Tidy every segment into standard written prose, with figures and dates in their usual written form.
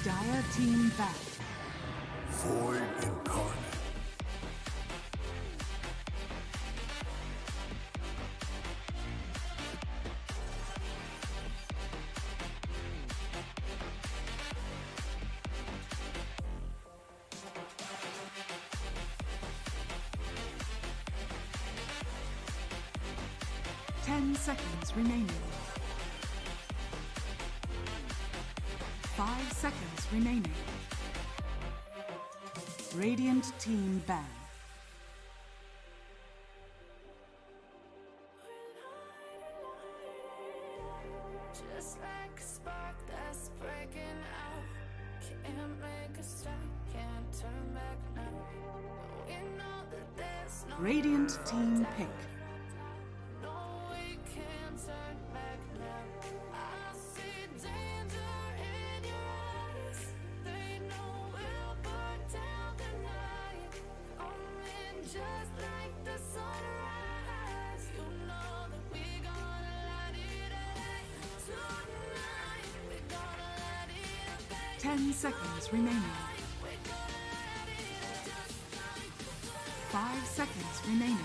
Dire team back. Void incarnate. 10 seconds remaining. 5 seconds remaining. Radiant team ban. Just like a spark that's breaking out. Can't make a stop, can't turn back now. We know that there's no Radiant team pick. no, we can't turn back now. I see danger in your eyes. They know we'll burn down the night. Coming just like the sunrise. You know that we gonna light it up. Tonight we gonna light it up. 10 seconds remaining. 5 seconds remaining.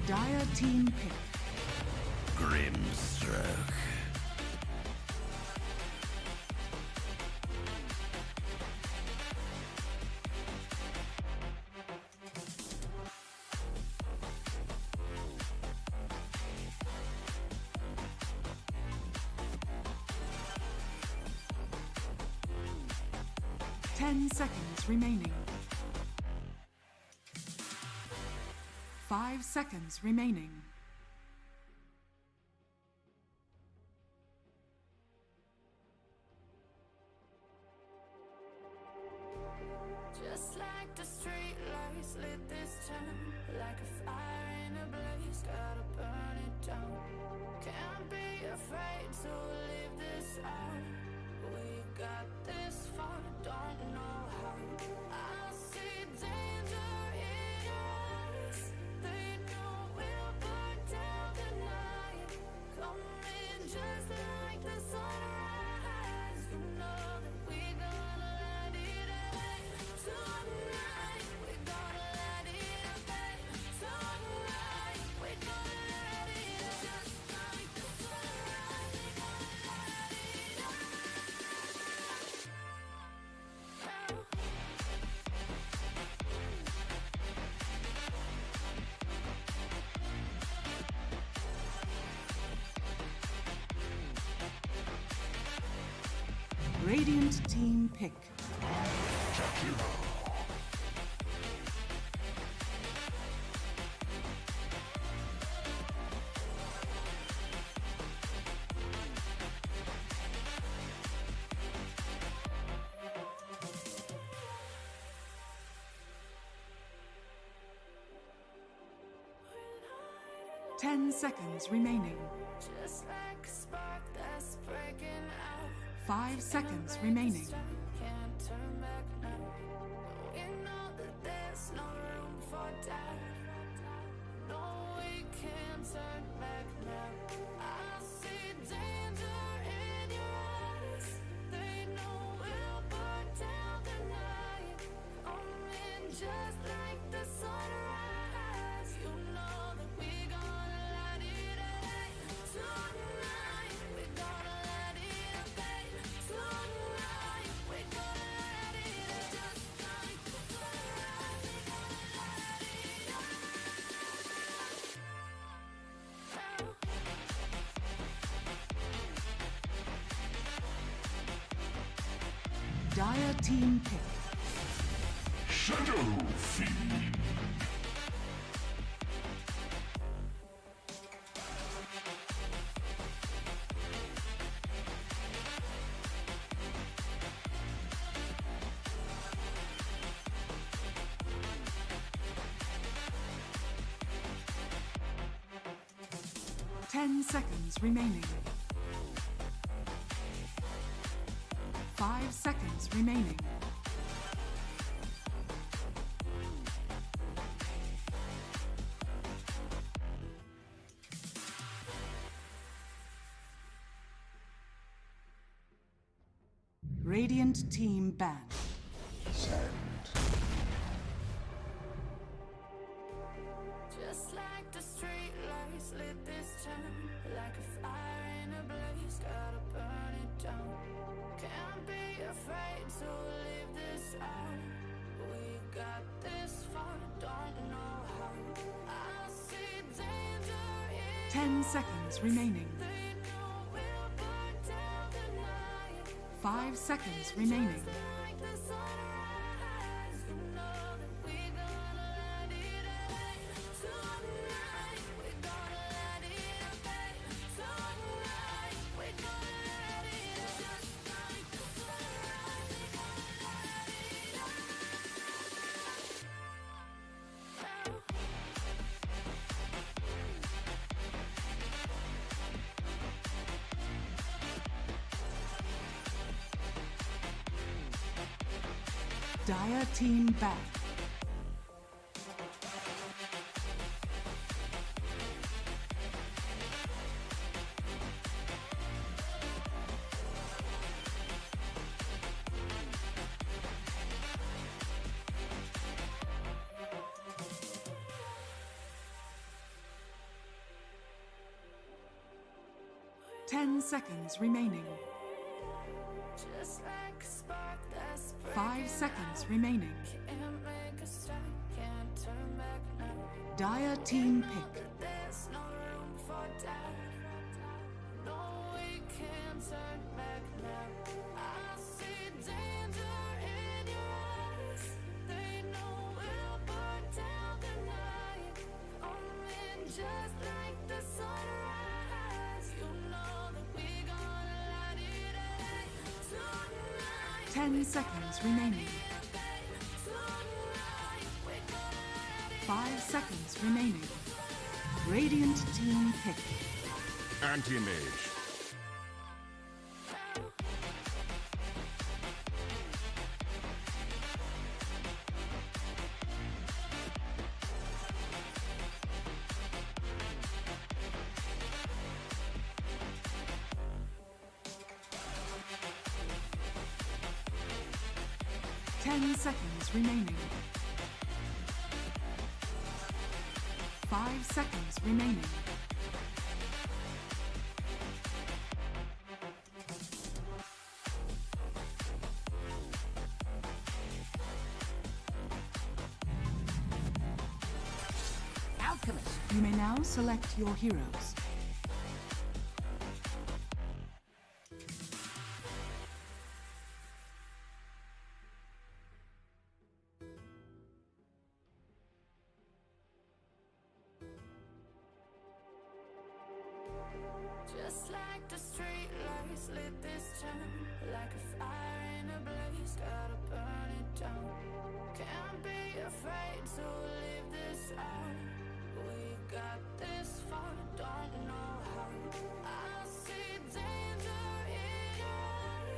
Dire team pick. Grim stroke. Ten seconds remaining. 5 seconds remaining. Just like the street lights lit this town, like a fire in a blaze, gotta burn it down. Can't be afraid to leave this out. We got this far, don't know how. I see danger in your eyes. They know we'll burn down the night. Coming just like the sunrise. You know that we gonna light it up. Tonight we gonna light it up. Tonight we gonna light it up. Just like the sunrise, we gonna light it up. Radiant team pick. Shakira. 10 seconds remaining. Just like a spark that's breaking out. 5 seconds remaining. Can't turn back now. We know that there's no room for doubt. No, we can't turn back now. I see danger in your eyes. They know we'll burn down the night. Coming just like the sunrise. You know that we gonna light it up. Tonight we gonna light it up. Tonight we gonna light it up. Just like the sunrise, we gonna light it up. Dire team pick. Shadow Fiend. 10 seconds remaining. 5 seconds remaining. Radiant team banned. Sand. Just like the street lights lit this town, like a fire in a blaze, gotta burn it down. Can't be afraid to leave this out. We got this far, don't know how. I see danger in 10 seconds remaining. they know we'll burn down the night. 5 seconds remaining. Like the sunrise, you know that we gonna let it rain. Tonight, we gonna let it rain. Tonight, we gonna let it rain. Just like the sunrise, we gonna let it Dire team back. Ten seconds remaining. just like a spark that's 5 seconds remaining. can't make a stop, can't turn back now. Dire team pick. There's no room for doubt. No, we can't turn back now. I see danger in your eyes. They know we'll burn down the night. Coming just like the sunrise. You know that we gonna light it up tonight. 10 seconds remaining. Tonight, we gonna let it 5 seconds remaining. Radiant team pick. Anti-mage. Ten seconds remaining. 5 seconds remaining. Alchemist. You may now select your heroes. just like the street lights lit this town, like a fire in a blaze, gotta burn it down. Can't be afraid to leave this out. We got this far, don't know how. I see danger in your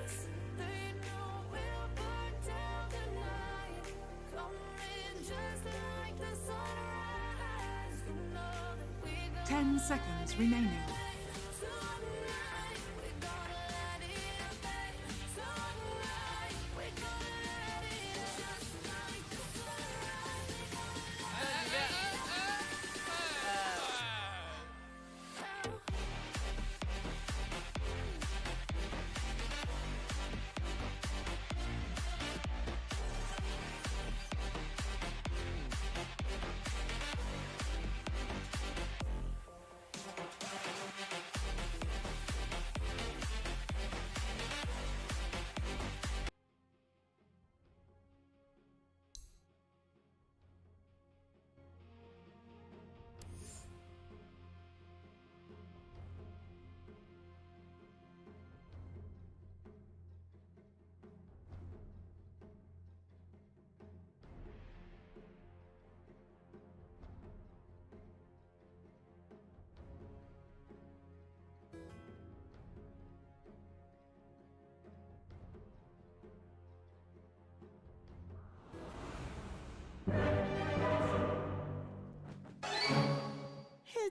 eyes. They know we'll burn down the night. Coming just like the sunrise. You know that we gonna 10 seconds remaining. tonight. We gonna let it rain. Tonight, we gonna let it just like the sunrise. We gonna let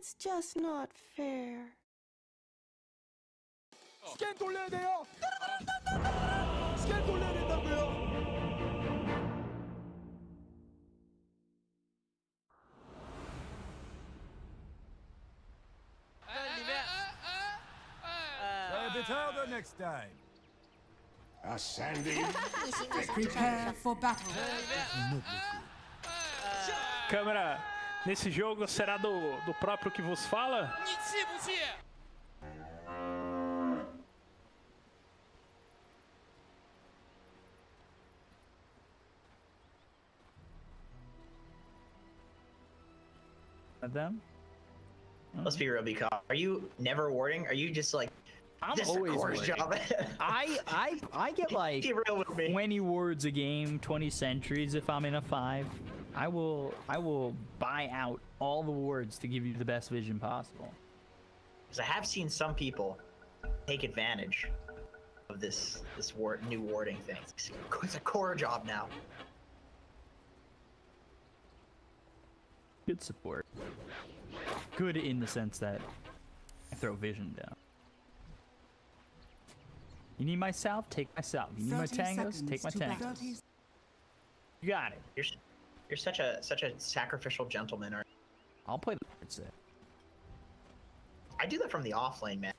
It's just not fair. 스캔 돌려야 돼요. 스캔 돌려야 된다고요. Until the next time. Ascending. Prepare for battle. Câmera, nesse jogo será do próprio que vos fala? Them? Let's be real, because are you never warding? Are you just like I'm this always is a core's warding. job? I get like Be real with me. 20 wards a game, 20 sentries if I'm in a 5. I will buy out all the wards to give you the best vision possible. Because I have seen some people take advantage of this new warding thing. It's a core job now. Good support. Good in the sense that I throw vision down. You need my salve? Take my salve. You need my 30 tangos? seconds Take my to tangos. battle. You got it. You're such a sacrificial gentleman. Aren't you? I'll play the hard set. I do that from the off lane, man.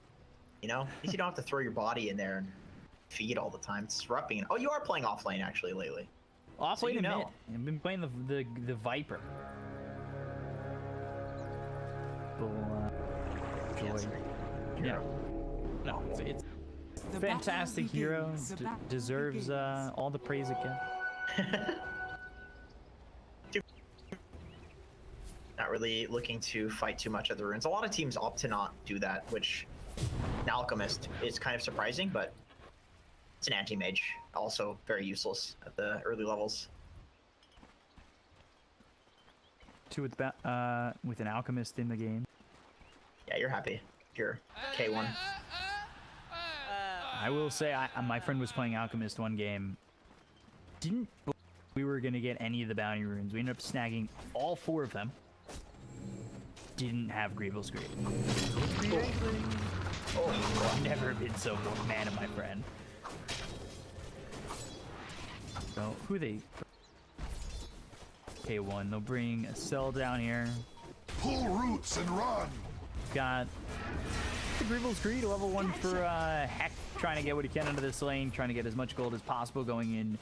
You know, at least you don't have to throw your body in there and feed all the time. It's disrupting. Oh, you are playing off lane actually lately. Off So lane you and know. mid. I've been playing the Viper. Joy. Cancer. Yeah. No, it's The fantastic battle hero. begins. The battle Deserves begins. all the praise it can. Not really looking to fight too much at the runes. A lot of teams opt to not do that, which an alchemist is kind of surprising, but it's an anti-mage, also very useless at the early levels. 2 with an alchemist in the game. Yeah, you're happy. You're K1. I will say, my friend was playing alchemist one game. Didn't believe we were gonna get any of the bounty runes. We ended up snagging all 4 of them. Didn't have Grievous Greed. Oh, never been so mad at my friend. So who they? K1. They'll bring a cell down here. Pull roots and run. Got the Grievous Greed, level 1 for Heck, trying to get what he can into this lane, trying to get as much gold as possible, going in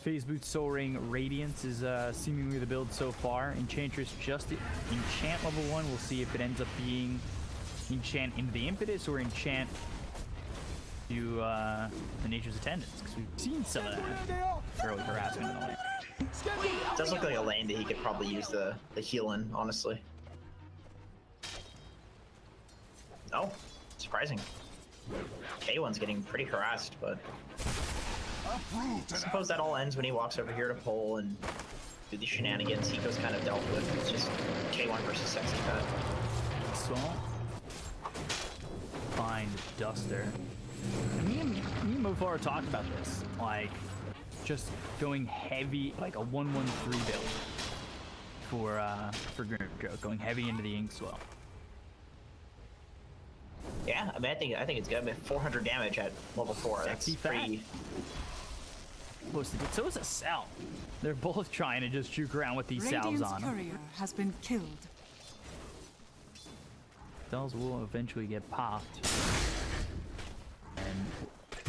Phase Boot, Soul Ring, Radiance is seemingly the build so far. Enchantress just enchant level 1. We'll see if it ends up being enchant into the Impetus or enchant to the Nature's Attendance, because we've seen some of that early harassment in the lane. It does look like a lane that he could probably use the heal in, honestly. Oh, surprising. K1's getting pretty harassed, but I suppose that all ends when he walks over here to pull and do these shenanigans. Hiko's kind of dealt with. It's just K1 versus Sexy Fat. So, find Duster. And me and Mofar talked about this, like just going heavy, like a 1-1-3 build for Grimjoke, going heavy into the Inkswell. Yeah, I mean, I think it's good. I mean, 400 damage at level 4. Sexy That's Fat. pretty. Close to good. So is a Cell. They're both trying to just juke around with these salves Radiant's on them. courier has been killed. Cells will eventually get popped. And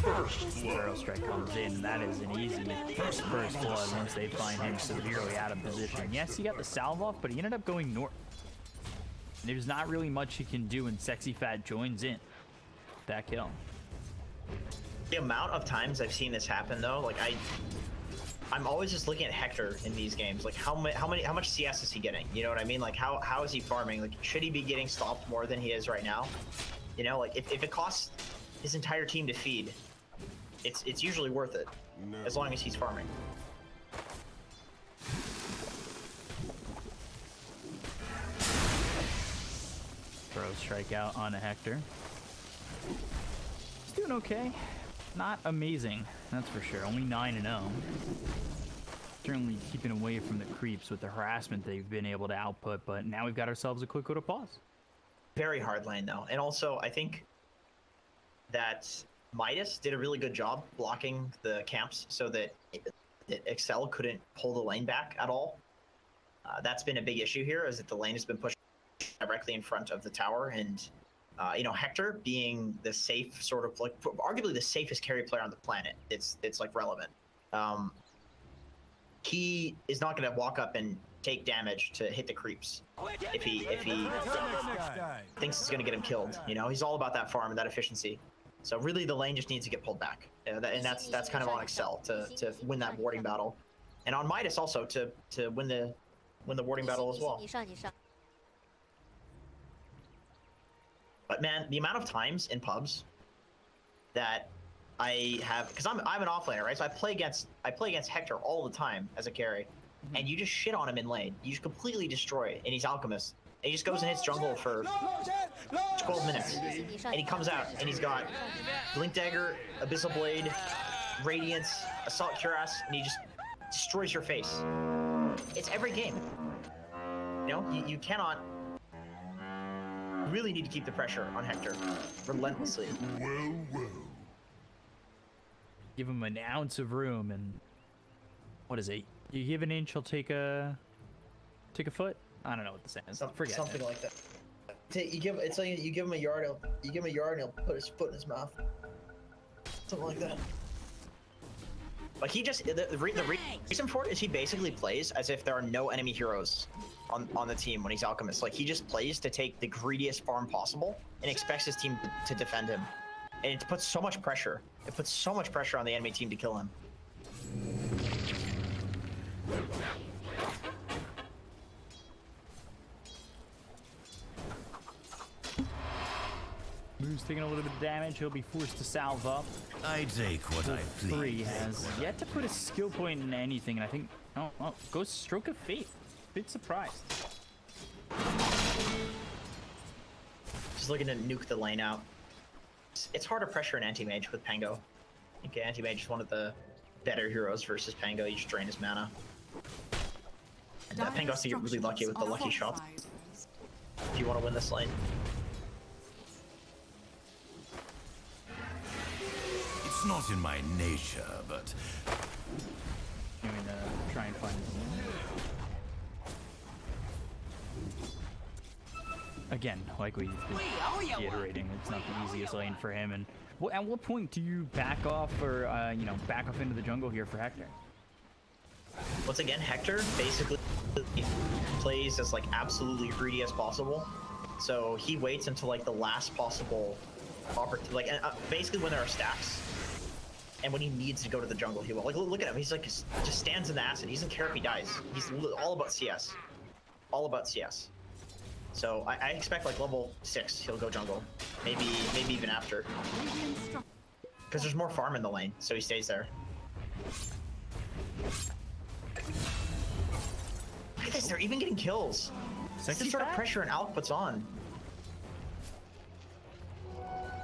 Burrow Strike comes in, and that is an easy first blood once they find him severely out of position. Yes, he got the salve off, but he ended up going north. There's not really much he can do, and Sexy Fat joins in that kill. The amount of times I've seen this happen, though, like I'm always just looking at Hector in these games. Like how much CS is he getting? You know what I mean? Like how is he farming? Like should he be getting stopped more than he is right now? You know, like if it costs his entire team to feed, it's usually worth it, as long as he's farming. Throw strikeout on a Hector. He's doing okay. Not amazing, that's for sure. Only 9-0. Certainly keeping away from the creeps with the harassment they've been able to output, but now we've got ourselves a quick go to pause. very hard lane though, and also I think that Midas did a really good job blocking the camps so that Excel couldn't pull the lane back at all. That's been a big issue here, is that the lane has been pushed directly in front of the tower, and you know, Hector being the safe sort of like arguably the safest carry player on the planet, it's like relevant. He is not going to walk up and take damage to hit the creeps if he thinks it's going to get him killed. You know, he's all about that farm and that efficiency. So really, the lane just needs to get pulled back, and that's kind of on Excel to win that warding battle, and on Midas also to win the warding battle as well. But man, the amount of times in pubs that I have, because I'm an offlaner, right? So I play against Hector all the time as a carry, and you just shit on him in lane. You just completely destroy, and he's Alchemist. And he just goes and hits jungle for 12 minutes, and he comes out and he's got Blink Dagger, Abyssal Blade, Radiance, Assault Cuirass, and he just destroys your face. It's every game. You know, you cannot. You really need to keep the pressure on Hector relentlessly. Give him an ounce of room, and what is it? You give an inch, he'll take a foot. I don't know what the saying is. Forget something it. like that. It's like you give him a yard, and he'll put his foot in his mouth. Something like that. Like he just the reason for it is he basically plays as if there are no enemy heroes on the team when he's Alchemist. Like he just plays to take the greediest farm possible and expects his team to defend him. And it puts so much pressure. It puts so much pressure on the enemy team to kill him. Move's taking a little bit of damage. He'll be forced to salve up. I take what I please. 3 has yet to put a skill point in anything, and I think goes Stroke of Fate. Bit surprised. Just looking to nuke the lane out. It's hard to pressure an anti-mage with Pango. I think anti-mage is one of the better heroes versus Pango. You just drain his mana. And Pango has to get really lucky with the lucky shots if you want to win this lane. It's not in my nature, but I'm gonna try and find again, like we've been reiterating, it's not the easiest lane for him. And at what point do you back off, or back off into the jungle here for Hector? Once again, Hector basically plays as like absolutely greedy as possible. So he waits until like the last possible opportunity, like basically when there are stacks. And when he needs to go to the jungle, he will. Like, look at him. He's like, just stands in the acid. He doesn't care if he dies. He's all about CS. All about CS. So I expect like level 6, he'll go jungle. Maybe even after. Because there's more farm in the lane, so he stays there. Look at this, they're even getting kills. This is sort of pressure and Alk puts on.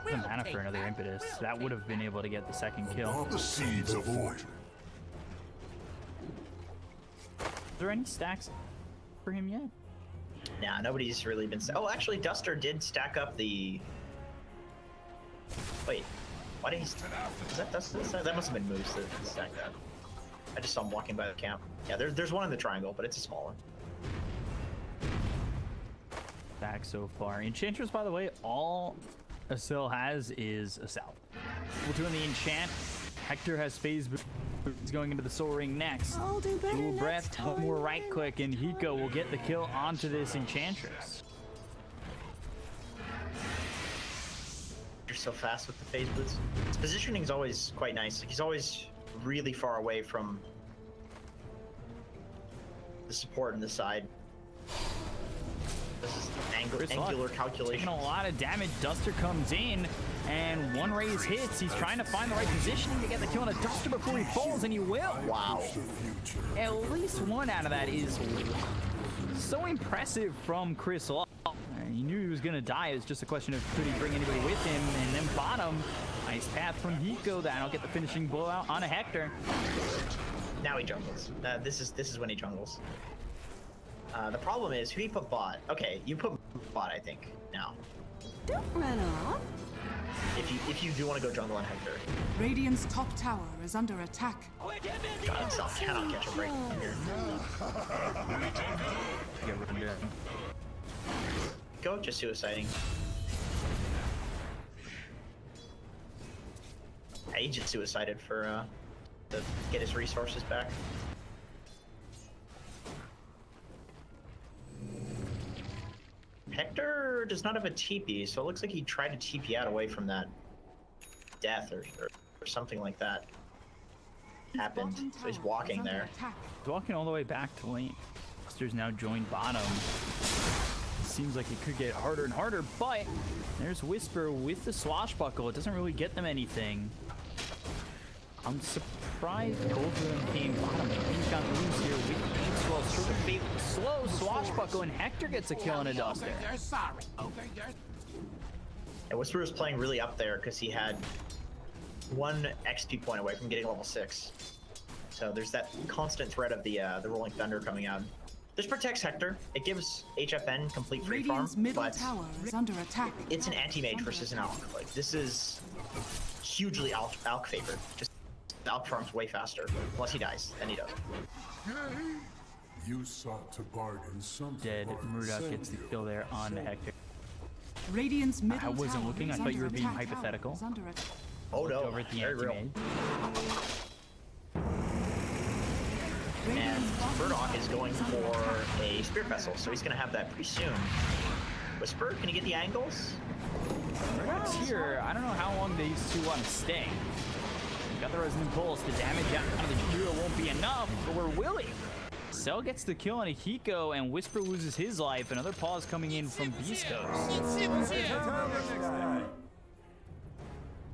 The mana for another impetus. That would have been able to get the second kill. All the seeds of order. Are there any stacks for him yet? Nah, nobody's really been. Oh, actually, Duster did stack up the. Wait, why did he? Is that Duster? That must have been moves to stack that. I just saw him walking by the camp. Yeah, there's one in the triangle, but it's a small one. Back so far. Enchantress, by the way, all Asil has is a Sal. We're doing the enchant. Hector has phase boots going into the Soul Ring next. I'll do better Cool next breath, time. one more right click, and Hiko will get the kill onto this Enchantress. You're so fast with the phase boots. His positioning is always quite nice. Like, he's always really far away from the support on the side. This is angular calculation. Taking a lot of damage. Duster comes in, and one raise hits. He's trying to find the right positioning to get the kill on a Duster before he falls, and he will. Wow. At least one out of that is so impressive from Chris Law. He knew he was going to die. It was just a question of could he bring anybody with him. And then bottom, nice path from Hiko. That'll get the finishing blowout on a Hector. Now he jungles. This is when he jungles. The problem is, who do you put bot? Okay, you put bot, I think, now. Don't run off. If you do want to go jungle on Hector. Radiant's top tower is under attack. God himself cannot catch a break here. Get rid of him. Go just suiciding. He just suicided for to get his resources back. Hector does not have a TP, so it looks like he tried to TP out away from that death or something like that happened. So he's walking there. He's walking all the way back to lane. Buster's now joined bottom. Seems like it could get harder and harder, but there's Whisper with the swashbuckle. It doesn't really get them anything. I'm surprised both of them came bottom. He's got loose here with the slow swashbuckle, and Hector gets a kill and a dust there. And Whisper was playing really up there because he had 1 XP point away from getting level 6. So there's that constant threat of the Rolling Thunder coming out. This protects Hector. It gives HFN complete free farm, Radiant's middle but tower is under attack. it's an anti-mage versus an Alk. Like, this is hugely Alk favored. Just Alk farms way faster. Unless he dies, then he does. You sought to bargain something. Dead. Murdoch gets the kill there on Hector. Radiant's middle I wasn't tower looking. I is thought you were under being attack. hypothetical. Is under attack. Oh no, Over at the very real. anti-mage. And Murdoch is going for a Spirit Vessel, so he's gonna have that pretty soon. Whisper, can he get the angles? Murdoch's here. I don't know how long these two want to stay. Got the Resonant Pulse. The damage out of the hero won't be enough, but we're willing. Cell gets the kill on Akiko, and Whisper loses his life. Another pause coming in from Beastcoast.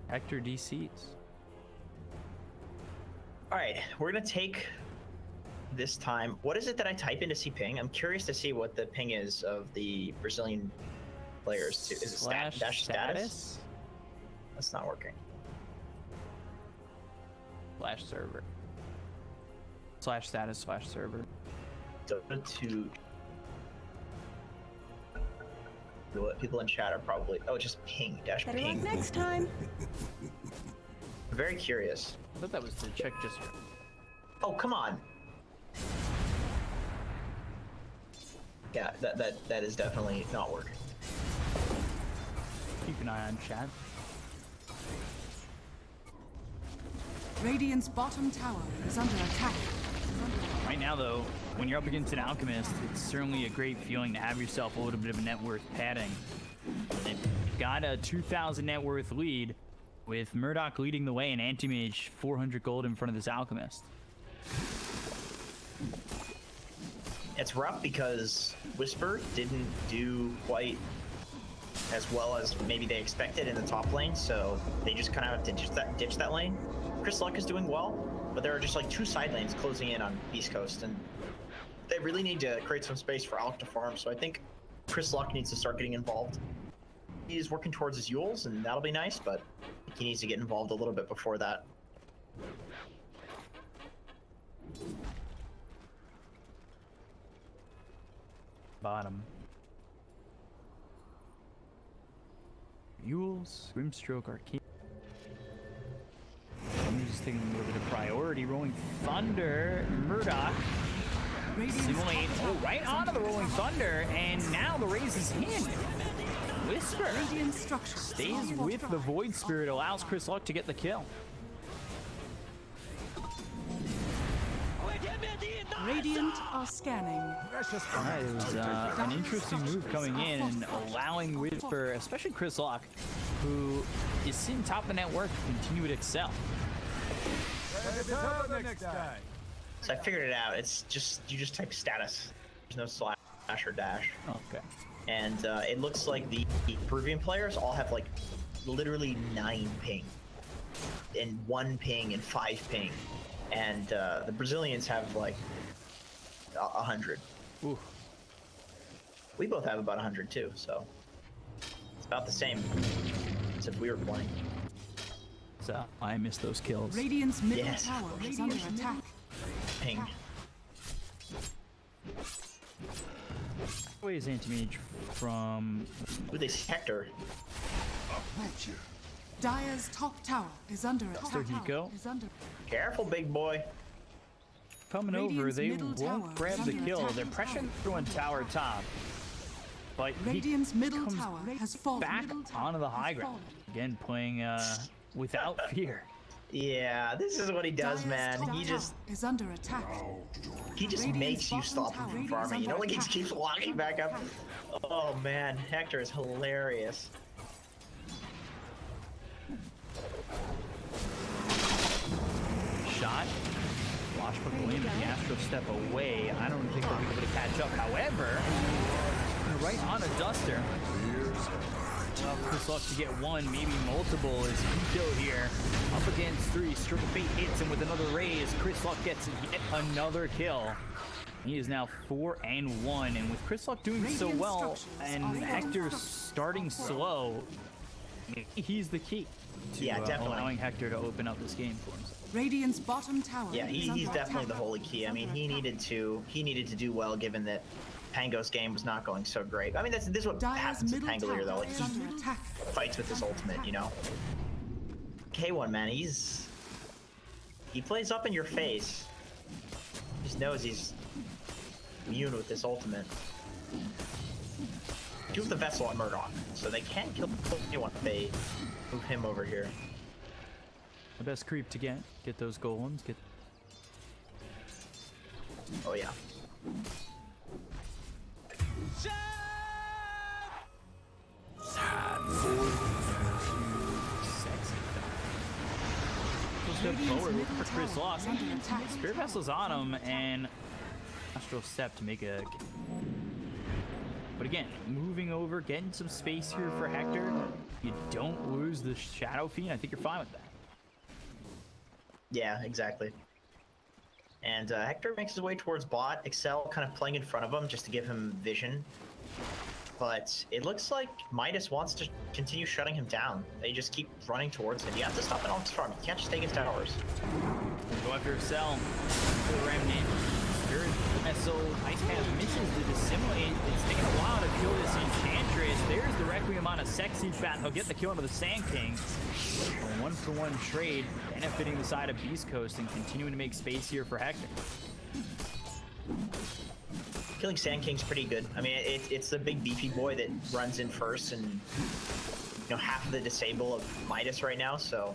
Hector DCs. Alright, we're gonna take this time. What is it that I type in to see ping? I'm curious to see what the ping is of the Brazilian players too. Is it dash status? That's not working. Slash server. Slash status slash server. DOTA2. People in chat are probably just ping dash Better ping. luck next time. I'm very curious. I thought that was to check just. Oh come on. Yeah, that is definitely not working. Keep an eye on chat. Radiant's bottom tower is under attack. Right now, though, when you're up against an Alchemist, it's certainly a great feeling to have yourself a little bit of a net worth padding. They've got a 2,000 net worth lead, with Murdoch leading the way and Anti-Mage 400 gold in front of this Alchemist. It's rough because Whisper didn't do quite as well as maybe they expected in the top lane, so they just kind of have to ditch that lane. Chris Luck is doing well, but there are just like 2 side lanes closing in on Beastcoast, and they really need to create some space for Alk to farm, so I think Chris Luck needs to start getting involved. He's working towards his Yules, and that'll be nice, but he needs to get involved a little bit before that. Bottom. Yules, Grimstroke, Arcane. I'm just taking a little bit of priority. Rolling Thunder, Murdoch. Simulate, right onto the Rolling Thunder, and now the raise is in. Whisper stays with the Void Spirit, allows Chris Luck to get the kill. Radiant are scanning. That is an interesting move coming in and allowing Whisper, especially Chris Luck, who is sitting top of the net worth, to continue to excel. So I figured it out. It's just, you just type status. There's no slash or dash. Okay. And it looks like the Peruvian players all have like literally 9 ping. And 1 ping and 5 ping. And the Brazilians have like 100. Ooh. We both have about 100 too, so it's about the same as if we were playing. So I missed those kills. Radiant's middle tower is under attack. Ping. away his anti-mage from... Ooh, this Hector. Dire's top tower is under attack. There you go. Careful, big boy. Coming over, Radiant's they middle tower won't grab is the under kill. attack. They're pressuring through on tower top. But Radiant's he middle comes tower has fallen. back onto the high ground. Again, playing without fear. Yeah, this is what he does, Dire's man. top He tower just is under attack. makes you stop him from farming. You know, like he just keeps walking back up. Oh man, Hector is hilarious. Shot. Washbook Williams, the Astro step away. I don't think they'll be able to catch up. However, they're right on a Duster. Well, Chris Luck to get one, maybe multiple is he kill here. Up against 3, Strip of Fate hits him with another raise. Chris Luck gets yet another kill. He is now 4-1, and with Chris Luck doing so well and Hector starting slow, maybe he's the key to definitely allowing Hector to open up this game for himself. Radiant's bottom tower. Yeah, is he's under definitely attack. the holy key. I mean, he needed to do well given that Pango's game was not going so great. I mean, this is what Dire's happens with middle Pangolier though. tower Like is he under attack. fights with his ultimate, you know. K1 man, he plays up in your face. He just knows he's immune with this ultimate. Do have the Vessel on Murdoch, so they can't kill anyone if they move him over here. The best creep to get those golems. Oh yeah. Step forward, looking for Chris tower Luck. is under attack. Spirit Vessel's on him, and Astral Step to make a... But again, moving over, getting some space here for Hector. You don't lose the Shadow Fiend. I think you're fine with that. Yeah, exactly. And Hector makes his way towards bot. Excel kind of playing in front of him just to give him vision. But it looks like Midas wants to continue shutting him down. They just keep running towards him. You have to stop it on his farm. You can't just take his towers. Go after Excel. For the Remnant. Spirit Vessel. Ice kind of misses the Dissimulate. It's taking a while to kill this Enchantress. There's the Requiem on a Sexy Fat. He'll get the kill onto the Sand King. A 1-for-1 trade, benefiting the side of Beastcoast and continuing to make space here for Hector. Killing Sand King's pretty good. I mean, it's the big beefy boy that runs in first and, you know, half of the disable of Midas right now, so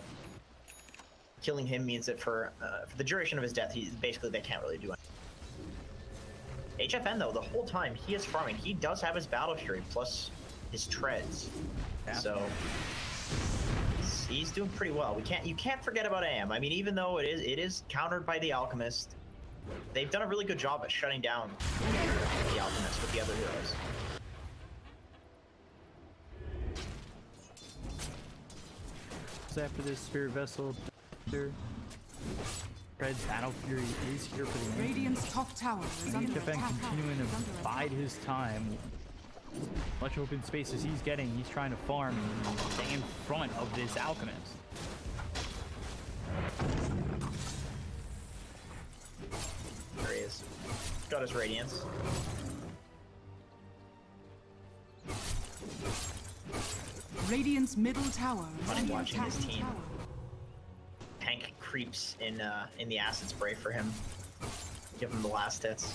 killing him means that for the duration of his death, they can't really do anything. HFN, though, the whole time he is farming, he does have his Battle Fury plus his treads. Yeah. So he's doing pretty well. You can't forget about AM. I mean, even though it is countered by the Alchemist, they've done a really good job at shutting down the Alchemist with the other heroes. So after this Spirit Vessel, Red's Battle Fury is here for the end. Radiant's top tower is under HFN attack. continuing to bide his time. Much open space as he's getting, he's trying to farm and stay in front of this Alchemist. There he is. Got his Radiance. Radiant's middle tower is Funny under watching attack. his team. Tank creeps in the acid spray for him. Give him the last hits.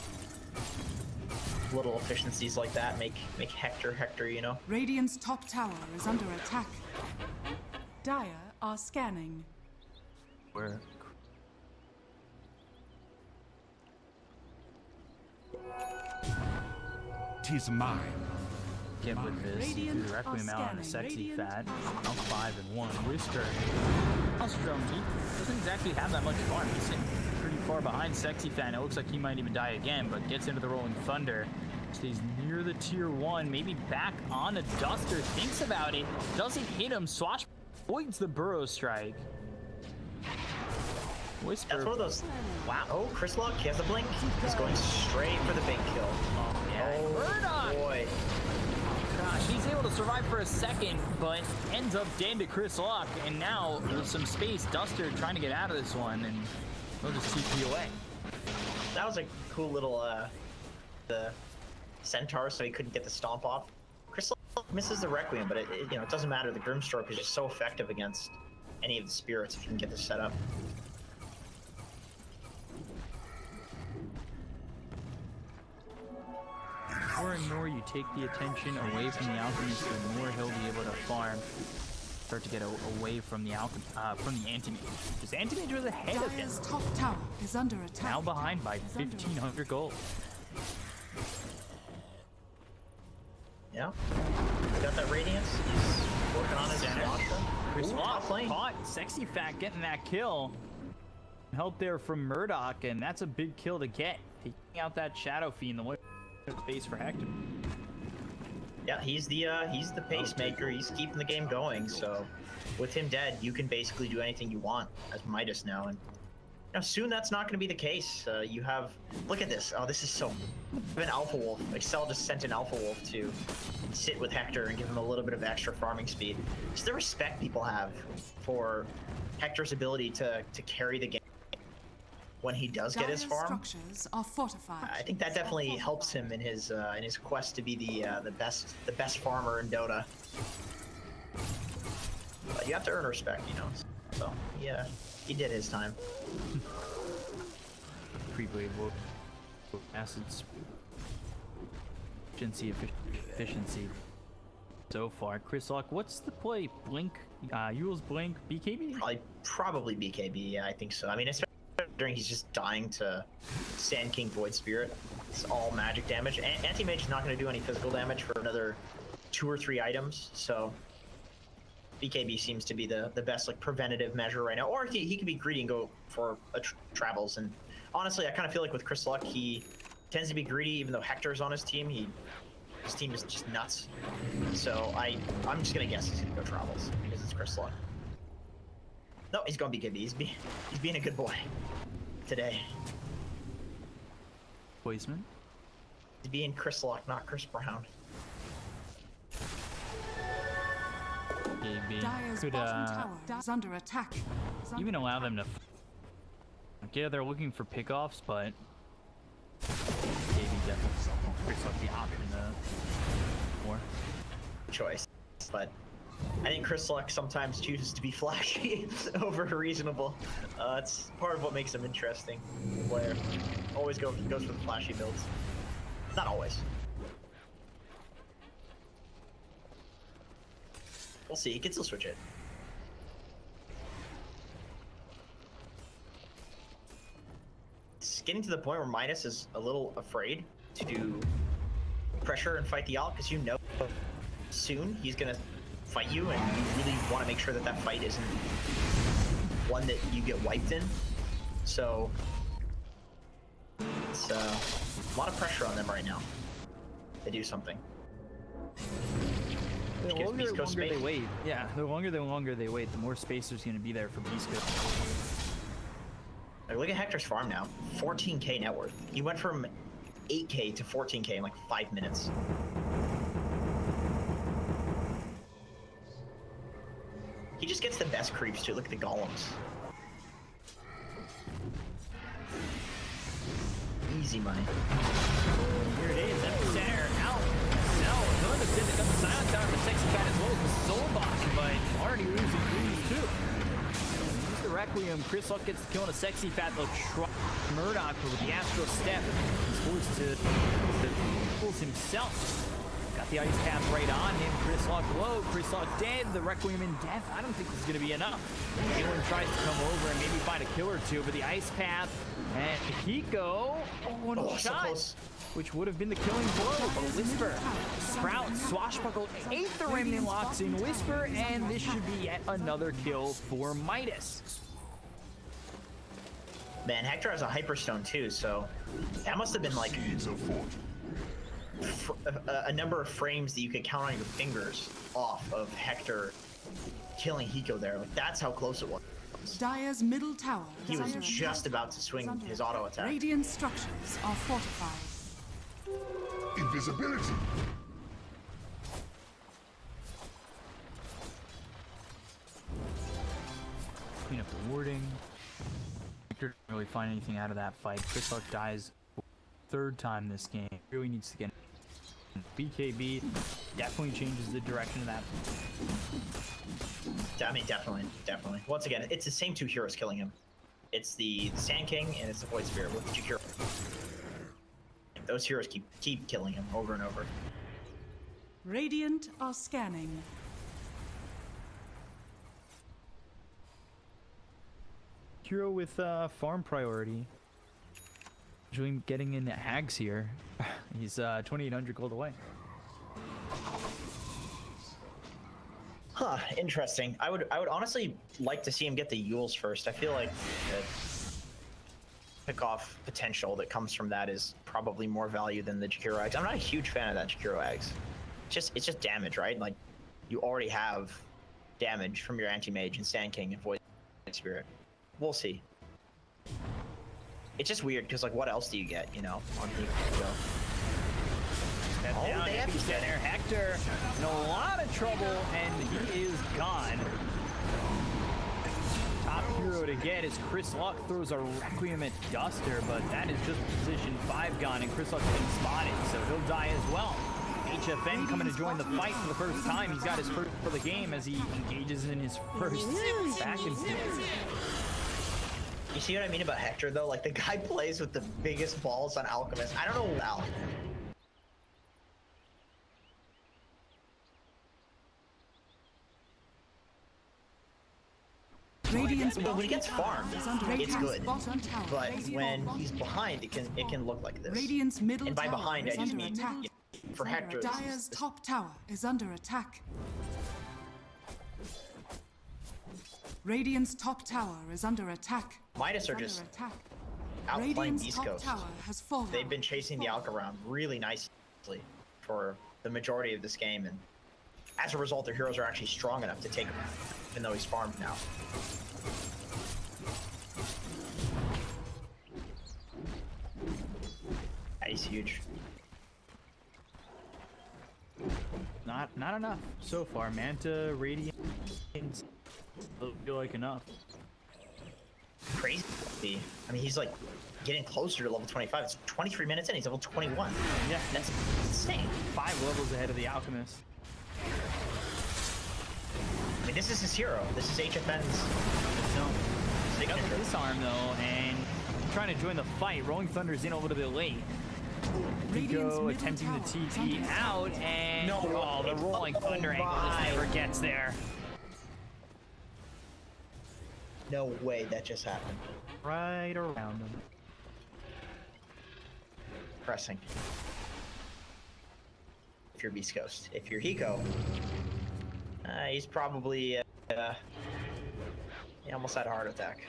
Little efficiencies like that make Hector, you know. Radiant's top tower is under attack. Dire are scanning. Where? Tis mine. Get with this. Radiant Do Requiem are out on a scanning. Sexy Radiant Fat. Now 5-1. Whisper. Maelstrom, he doesn't exactly have that much farm. He's sitting pretty far behind Sexy Fat. It looks like he might even die again, but gets into the Rolling Thunder. Stays near the tier 1, maybe back on a Duster. Thinks about it. Doesn't hit him. Swash avoids the Burrow Strike. Whisper. That's one of those. Wow. Oh, Chris Luck, he has a blink. He's going straight for the big kill. Oh, yeah. Oh, Murdoch! boy. Gosh, he's able to survive for a second, but ends up dead to Chris Luck. And now, with some space, Duster trying to get out of this one, and he'll just TP away. That was a cool little, the Centaur, so he couldn't get the stomp off. Crystal misses the Requiem, but it doesn't matter. The Grimstroke is just so effective against any of the spirits if you can get this set up. More and more you take the attention away from the Alchemist, the more he'll be able to farm. Start to get away from the Anti-Mage. Because Anti-Mage was ahead of him. Dire's top tower is under attack. Now behind by 1,500 gold. Yeah. Got that Radiance. He's working on his Chris top lane. Caught. Sexy Fat getting that kill. Help there from Murdoch, and that's a big kill to get. Taking out that Shadow Fiend, the one base for Hector. Yeah, he's the pacemaker. He's keeping the game going. So, with him dead, you can basically do anything you want as Midas now. And soon that's not going to be the case. You have, look at this. Oh, this is so. An Alpha Wolf. Excel just sent an Alpha Wolf to sit with Hector and give him a little bit of extra farming speed. Just the respect people have for Hector's ability to carry the game when he does get his farm. Structures are fortified. I think that definitely helps him in his quest to be the best farmer in Dota. But you have to earn respect, So yeah, he did his time. Pre-blade acids. Efficiency. So far, Chris Lock, what's the play? Blink, Yule's Blink, BKB? Probably BKB. Yeah, I think so. I mean, especially during he's just dying to Sand King Void Spirit. It's all magic damage. Anti-Mage is not going to do any physical damage for another 2 or 3 items, so BKB seems to be the best preventative measure right now. Or he could be greedy and go for travels. And honestly, I kind of feel like with Chris Luck, he tends to be greedy, even though Hector's on his team. His team is just nuts. So I'm just gonna guess he's gonna go travels because it's Chris Luck. No, he's going BKB. He's being a good boy today. Placement. He's being Chris Luck, not Chris Brown. Dire's Could bottom tower is under attack. even allow them to. Yeah, they're looking for pickoffs, but maybe definitely Chris Luck the option more. Choice, but I think Chris Luck sometimes chooses to be flashy over reasonable. It's part of what makes him interesting. Player always goes for the flashy builds. Not always. We'll see. He can still switch it. It's getting to the point where Midas is a little afraid to do pressure and fight the ult because soon he's gonna fight you, and you really want to make sure that fight isn't one that you get wiped in. So it's a lot of pressure on them right now. They do something. The longer they wait, the longer they wait, the more space there's going to be there for Beastcoast. Look at Hector's farm now. 14k net worth. He went from 8k to 14k in 5 minutes. He just gets the best creeps too. Look at the golems. Easy money. Here it is, epicenter out. No, going to send it up the silent tower for Sexy Fat as well as the soul box, but already losing creeps too. Use the Requiem. Chris Luck gets the kill on a Sexy Fat. They'll try Murdoch, but with the Astral Step, he's forced to pulls himself. Got the ice cap right on him. Chris Luck low. Chris Luck dead. The Requiem in death. I don't think this is going to be enough. Anyone tries to come over and maybe find a kill or two, but the ice path and Hiko. One shot, so which would have been the killing blow. But Whisper, Sprout, Swashbuckle, 8th the Remnant locks in Whisper, and this should be yet another kill for Midas. Man, Hector has a Hyperstone too, so that must have been a number of frames that you could count on your fingers off of Hector killing Hiko there. That's how close it was. Dire's middle tower He is was under just attack. about to swing his auto attack. Radiant structures are fortified. Invisibility. Clean up the warding. Hector didn't really find anything out of that fight. Chris Luck dies 3rd time this game. Really needs to get BKB definitely changes the direction of that. I mean, definitely. Once again, it's the same two heroes killing him. It's the Sand King and it's the Void Spirit with Jakiro. Those heroes keep killing him over and over. Radiant are scanning. Hero with farm priority. Usually getting in hags here. He's 2,800 gold away. Huh, interesting. I would honestly like to see him get the Yules first. I feel like the pick-off potential that comes from that is probably more value than the Jakiro Eggs. I'm not a huge fan of that Jakiro Eggs. It's just damage, right? Like, you already have damage from your Anti-Mage and Sand King and Void Spirit. We'll see. It's just weird, because, like, what else do you get, you know, on Pico? Oh, they have center. Hector in a lot of trouble, and he is gone. Top hero to get is Chris Luck throws a Requiem at Duster, but that is just position 5 gone, and Chris Luck's been spotted, so he'll die as well. HFN coming to join the fight for the first time. He's got his first for the game as he engages in his first back and forth. You see what I mean about Hector, though? Like, the guy plays with the biggest balls on Alchemist. I don't know how. But when he gets farmed, it's good. But when he's behind, it can look like this. Radiant's middle And by tower behind, I is just under mean attack. for Hector. Dire's top tower is under attack. Radiant's top tower is under attack. Midas are Under just attack. outplaying Radiant's top Beastcoast. tower has fallen. They've been chasing the Alka around really nicely for the majority of this game, and as a result, their heroes are actually strong enough to take him, even though he's farmed now. Yeah, he's huge. Not enough so far. Manta, Radiant, don't feel like enough. Crazy. I mean, he's like getting closer to level 25. It's 23 minutes in, he's level 21. Yeah, That's insane. 5 levels ahead of the Alchemist. I mean, this is his hero. This is HFN's So, they got the signature. disarm though, and trying to join the fight. Rolling Thunder's in a little bit late. Pico attempting the TP out, and the Rolling Thunder angle just never gets there. No way that just happened. Right around him. Pressing. If you're Beastcoast. If you're Hiko, he's probably he almost had a heart attack.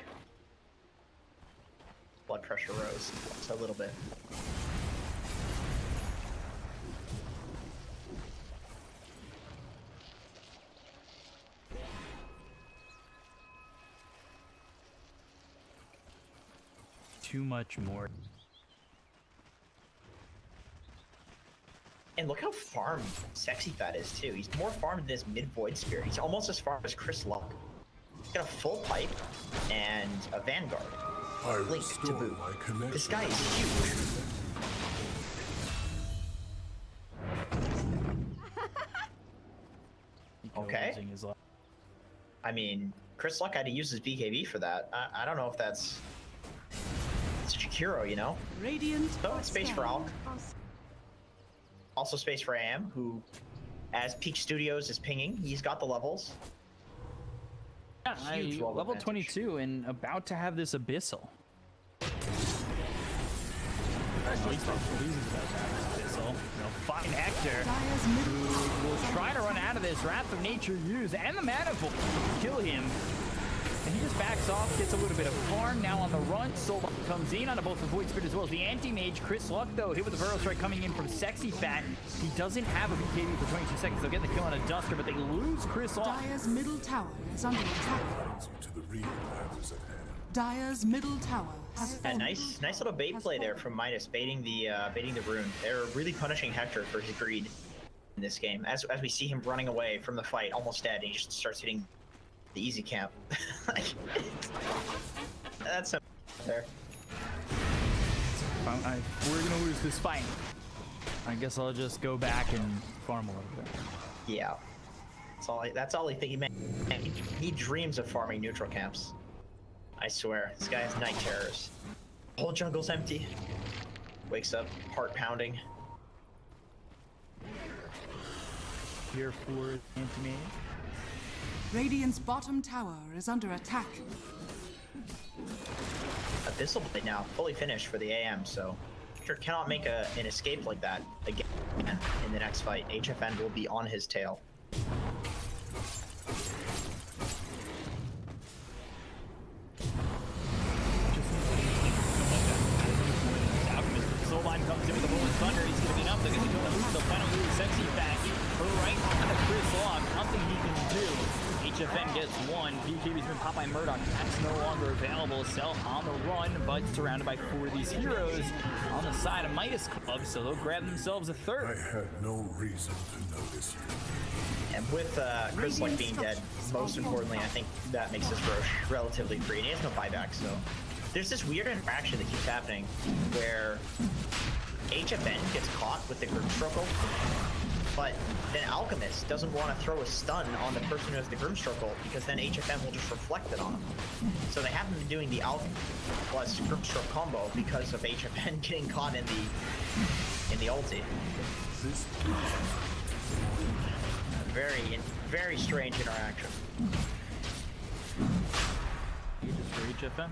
Blood pressure rose just a little bit. Too much more. And look how farmed Sexy Fat is too. He's more farmed than his mid-void spirit. He's almost as farmed as Chris Luck. He's got a full pipe and a Vanguard. I Link to restore boot. my connection. This guy is huge. Pico Okay. losing his life. I mean, Chris Luck had to use his BKB for that. I don't know if that's... It's a Jakiro, you know? Radiant So it's space for Alk. Also space for AM, who, as Peak Studios is pinging, he's got the levels. Yeah, Huge level level advantage. 22 and about to have this Abyssal. At least he's about to have this Abyssal. They'll find Hector, Dire's middle who will try to run out of this. Wrath of Nature used, and the Manifold kill him. And he just backs off, gets a little bit of farm. Now on the run, Soul comes in onto both the Void Spirit as well as the Anti-Mage. Chris Luck, though, hit with the Burrow Strike coming in from Sexy Fat. He doesn't have a BKB for 22 seconds. They'll get the kill on a Duster, but they lose Chris Luck. Dire's middle tower is under attack. To the real matters at hand. Dire's middle tower has Yeah, fallen. nice little bait play there from Midas, baiting the rune. They're really punishing Hector for his greed in this game. As we see him running away from the fight, almost dead, he just starts hitting the easy camp. Like, that's so there. We're gonna lose this fight. I guess I'll just go back and farm a little bit. Yeah. That's all he think he meant. He dreams of farming neutral camps. I swear, this guy has night terrors. Whole jungle's empty. Wakes up, heart pounding. Here for anti-mage. Radiant's bottom tower is under attack. Abyssal Blade now fully finished for the AM, so Hector cannot make an escape like that again in the next fight. HFN will be on his tail. Soulbind comes in with a Rolling Thunder. He's going to be up. They're going to go to lose the final move. Sexy back. Right on the Chris Log. Nothing he can do. HFN gets one. BKB's been popped by Murdoch. That's no longer available. Cell on the run, but surrounded by 4 of these heroes on the side of Midas Club, so they'll grab themselves a third. I had no reason to notice you. And with Chris Luck being dead, most importantly, I think that makes this Roche relatively free. And he has no buyback, so there's this weird interaction that keeps happening where HFN gets caught with the Grimstrokle, but then Alchemist doesn't want to throw a stun on the person who has the Grimstrokle because then HFN will just reflect it on him. So they haven't been doing the Alchemist plus Grimstroke combo because of HFN getting caught in the ulti. Very strange interaction. You just for HFN?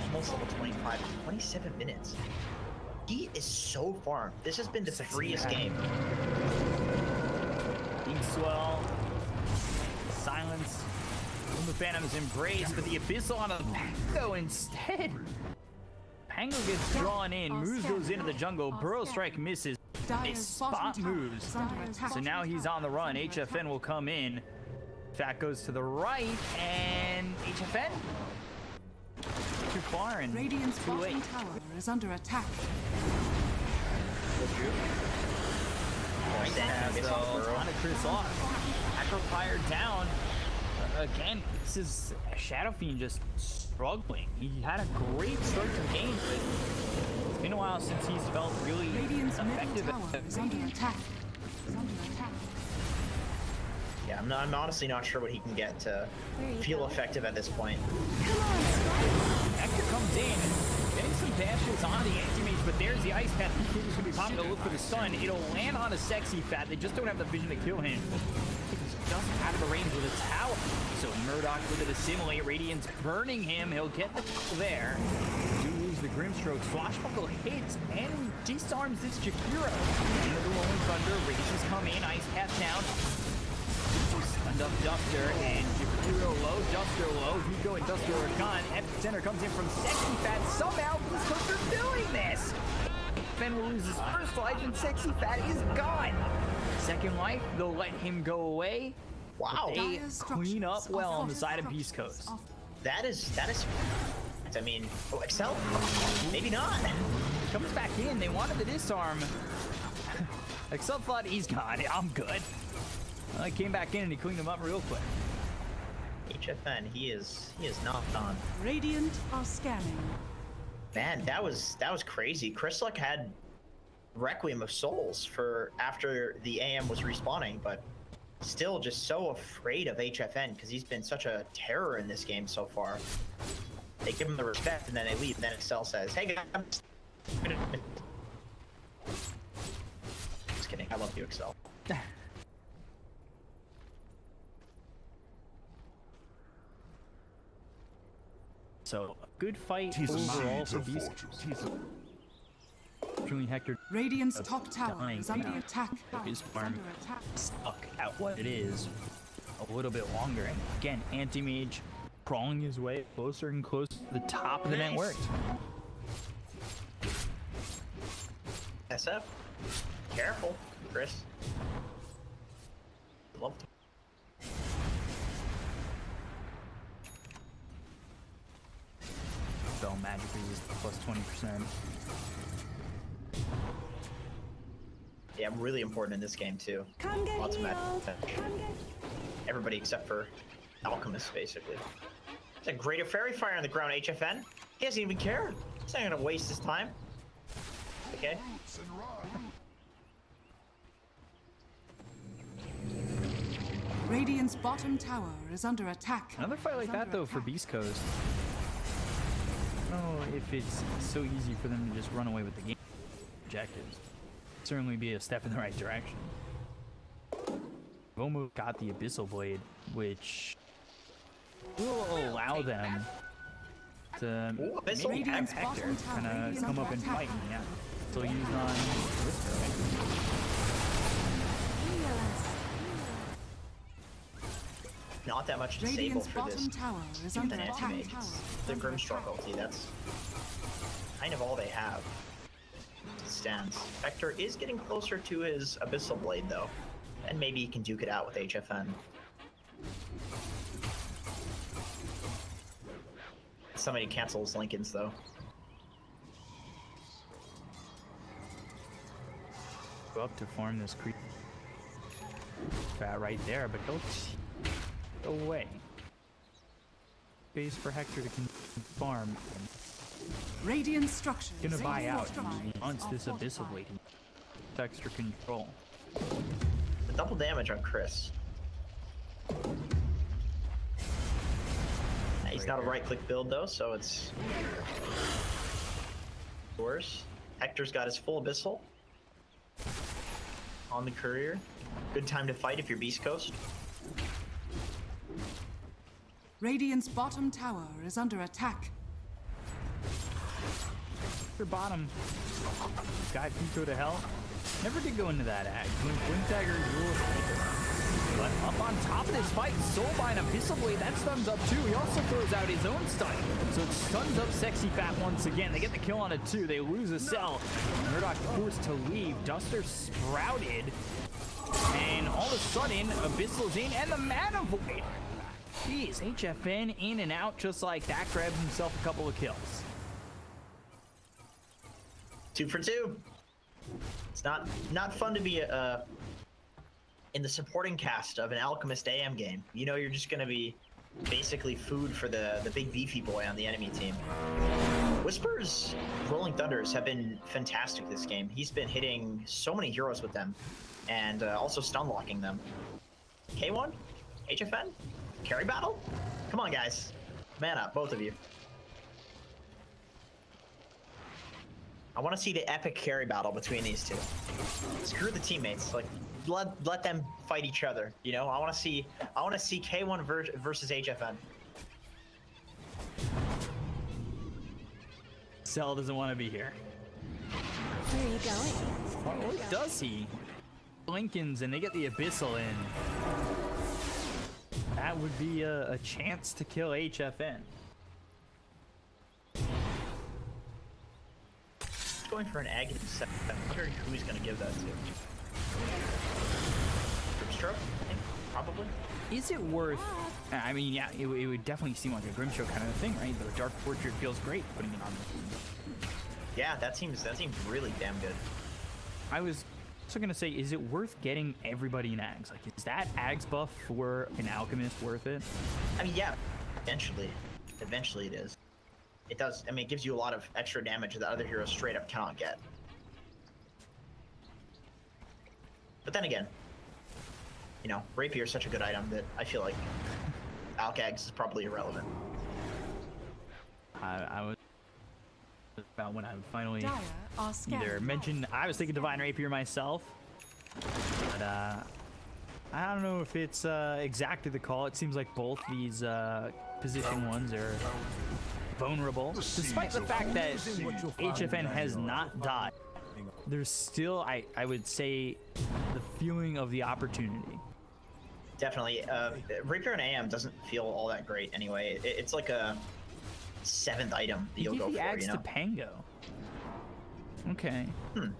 Almost level 25, 27 minutes. He is so farmed. This has been the freest game. Inkswell, silence from the Phantom's embrace, but the Abyssal on a Pango instead. Pango gets drawn in, Moose goes into the jungle, Burrow Strike misses, they spot Moose. So now he's on the run, HFN will come in. Fat goes to the right, and HFN? Too far and Radiant's too late. bottom tower is under attack. On a Chris off. Acropire down. Again, this is Shadow Fiend just struggling. He had a great start to the game, but it's been a while since he's felt really Radiant's middle effective tower is under attack. Yeah, I'm honestly not sure what he can get to feel effective at this point. Hector comes in, getting some dashes on the anti-mage, but there's the Ice Path. BKB's going to be popping to look for the stun. It'll land on a Sexy Fat. They just don't have the vision to kill him. He's just out of the range with a tower. So Murdoch with it assimilate. Radiant's burning him. He'll get the kill there. Do lose the Grimstroke. Swashbuckle hits and disarms this Jakiro. Into the Rolling Thunder. Rages come in. Ice Path down. Stunned up Duster, and Jakiro low, Duster low, Hiko and Duster are gone. Epicenter comes in from Sexy Fat. Somehow, Beastcoast are doing this! Fen will lose his first life, and Sexy Fat is gone. Second life, they'll let him go away. Wow. They clean up well on the side of Beastcoast. That is. I mean, Excel? Maybe not. Comes back in. They wanted the disarm. Excel thought he's gone. I'm good. He came back in and he cleaned them up real quick. HFN, he is not done. Radiant are scanning. Man, that was crazy. Chris Luck had Requiem of Souls for after the AM was respawning, but still just so afraid of HFN because he's been such a terror in this game so far. They give him the respect and then they leave. Then Excel says, "Hey guys." Just kidding. I love you, Excel. So, a good fight overall for Beastcoast. Between Hector Radiant's top tower dying is under attack. his farm stuck at what it is a little bit longer. And again, Anti-Mage crawling his way closer and closer to the top of the network. SF, careful, Chris. Love to. Spell magic resist plus 20%. Yeah, really important in this game too. Come get Lots of magic. healed. Everybody except for Alchemist, basically. It's a greater fairy fire on the ground, HFN. He doesn't even care. He's not gonna waste his time. Okay. Radiant's bottom tower is under attack. Another fight like that, though, for Beastcoast. I don't know if it's so easy for them to just run away with the game objectives. Certainly be a step in the right direction. They've almost got the Abyssal Blade, which will allow them to maybe have Hector kind of come up and fight. Yeah, still used on Whisper, right? Not that much disable Radiant's for this. bottom tower is Even under attack. anti-mage. The Grimstroke ulti, that's kind of all they have. Stands. Vector is getting closer to his Abyssal Blade, though. And maybe he can duke it out with HFN. Somebody cancels Lincoln's, though. Go up to form this creep. Right there, but go away. Space for Hector to farm. Radiant structures. Gonna buy out. fortified He wants or this Abyssal fortified. Blade. Extra control. The double damage on Chris. He's not a right-click build, though, so it's worse. Hector's got his full Abyssal on the courier. Good time to fight if you're Beastcoast. Radiant's bottom tower is under attack. Your bottom. Guy can go to hell. Never did go into that act. Wind Dagger rule. But up on top of this fight, Soulbind Abyssal Blade, that stuns up too. He also throws out his own stun. So it stuns up Sexy Fat once again. They get the kill on it too. They lose a cell. Murdoch forced to leave. Duster sprouted. And all of a sudden, Abyssal Jane and the Mana Void. Jeez, HFN in and out just like that. Grabs himself a couple of kills. 2 for 2. It's not fun to be in the supporting cast of an Alchemist AM game. You know you're just gonna be basically food for the big beefy boy on the enemy team. Whisper's Rolling Thunders have been fantastic this game. He's been hitting so many heroes with them, and also stun locking them. K1? HFN? Carry battle? Come on, guys. Man up, both of you. I want to see the epic carry battle between these two. Screw the teammates. Like, let them fight each other. You know, I want to see K1 versus HFN. Cell doesn't want to be here. Where are you going? What does he? Blinkins and they get the Abyssal in. That would be a chance to kill HFN. Going for an agony set. I'm wondering who he's going to give that to. Grimstroke, I think, probably. Is it worth? I mean, yeah, it would definitely seem like a Grimstroke kind of thing, right? The Dark Portrait feels great putting it on the team. Yeah, that seems really damn good. I was also gonna say, is it worth getting everybody in Ags? Like, is that Ags buff for an Alchemist worth it? I mean, yeah, eventually it is. It does. I mean, it gives you a lot of extra damage that other heroes straight up cannot get. But then again, you know, Rapier is such a good item that I feel like Alcags is probably irrelevant. I was about when I finally Dire are either scared. mentioned I was thinking Divine Rapier myself, but I don't know if it's exactly the call. It seems like both these position ones are vulnerable, despite the fact that HFN has not died. There's still, I would say, the feeling of the opportunity. Definitely. Rapier and AM doesn't feel all that great anyway. It's like a 7th item that you'll go for, Ags you know? to Pango. Okay.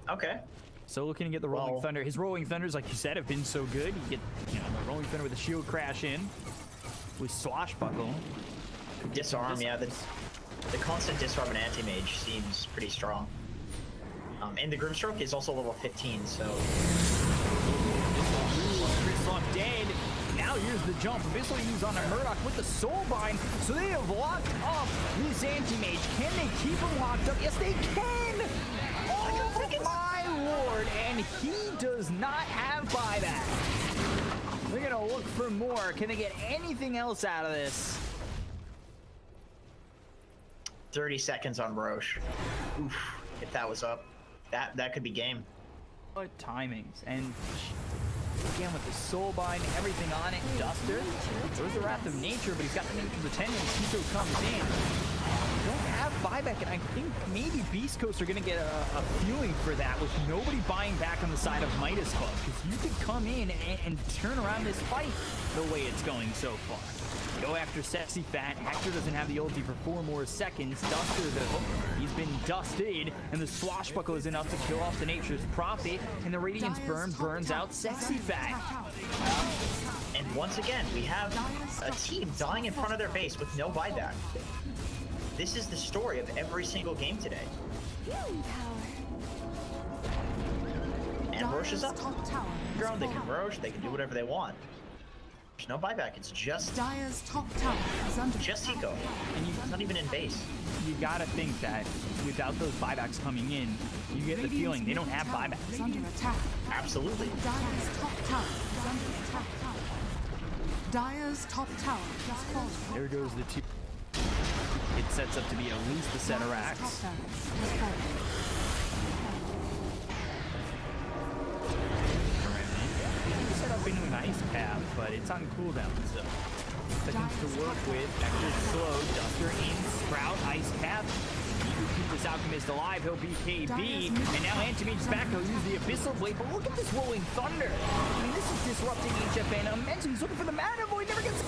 Okay. So looking to get the Rolling Thunder. His Rolling Thunders, like you said, have been so good. You get, you know, the Rolling Thunder with a shield crash in, with Swashbuckle. Disarm, yeah. The constant disarm and anti-mage seems pretty strong. And the Grimstroke is also level 15, so... Chris dead. Now here's the jump. Abyssal used on a Murdoch with the Soulbind. So they have locked up this anti-mage. Can they keep him locked up? Yes, they can! Oh, and he does not have buyback. They're gonna look for more. Can they get anything else out of this? 30 seconds on Roche. Oof, if that was up, that could be game. What timings, and again with the soul bind, everything on it. Duster, there's the Wrath of Nature, but he's got the Nature's Attendance. Tito comes in. Don't have buyback, and I think maybe Beastcoast are gonna get a feeling for that with nobody buying back on the side of Midas Hook, because you could come in and turn around this fight the way it's going so far. Go after Sexy Fat. Hector doesn't have the ulti for 4 more seconds. Duster, though, he's been dusted, and the Swashbuckle is enough to kill off the Nature's Prophet, and the Radiance Burn burns out Sexy Fat. And once again, we have a team dying in front of their base with no buyback. This is the story of every single game today. And Roche is up. Ground, they can Roche, they can do whatever they want. There's no buyback, it's just Dire's top tower is under just Eco. And he's not even in base. You gotta think that without those buybacks coming in, you get the feeling they don't have buybacks. is under attack. Absolutely. Dire's top tower is under attack. Dire's top tower has fallen. There goes the 2. It sets up to be at least a set of racks. Top barracks has fallen. Set up into an ice path, but it's on cooldown, so seconds to work with. Hector's slow. Duster in, Sprout, ice path. He will keep this Alchemist alive. He'll be KB, and now Antimage's back. He'll use the Abyssal Blade, but look at this Rolling Thunder. I mean, this is disrupting HFN immensely. He's looking for the Mana Void, never gets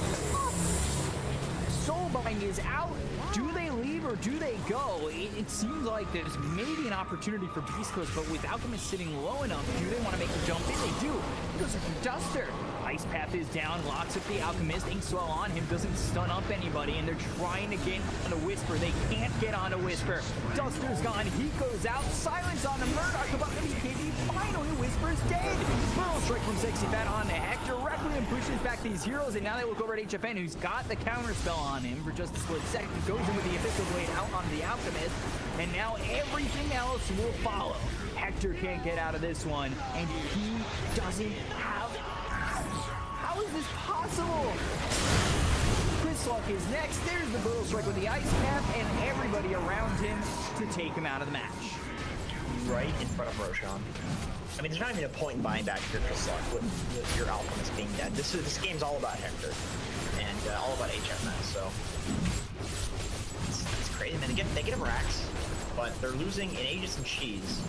Soulbind is out. Do they leave or do they go? It seems like there's maybe an opportunity for Beastcoast, but with Alchemist sitting low enough, do they want to make the jump in? They do. He goes for Duster. Ice Path is down, locks up the Alchemist. Inkswell on him, doesn't stun up anybody, and they're trying to get onto Whisper. They can't get onto Whisper. Duster's gone, he goes out. Silence on the Murdoch, about to be KD. Finally, Whisper's dead. Burrow strike from Sexy Fat on to Hector. Requiem pushes back these heroes, and now they look over at HFN, who's got the counter spell on him for just a split second. Goes in with the Abyssal Blade out on the Alchemist, and now everything else will follow. Hector can't get out of this one, and he doesn't have... How is this possible? Chris Luck is next. There's the Burrow Strike with the Ice Cap, and everybody around him to take him out of the match. Right in front of Roshan. I mean, there's not even a point in buying back your Chris Luck with your Alchemist being dead. This game's all about Hector, and all about HFS, so... It's crazy, man. They get him racks, but they're losing in Aegis and Cheese.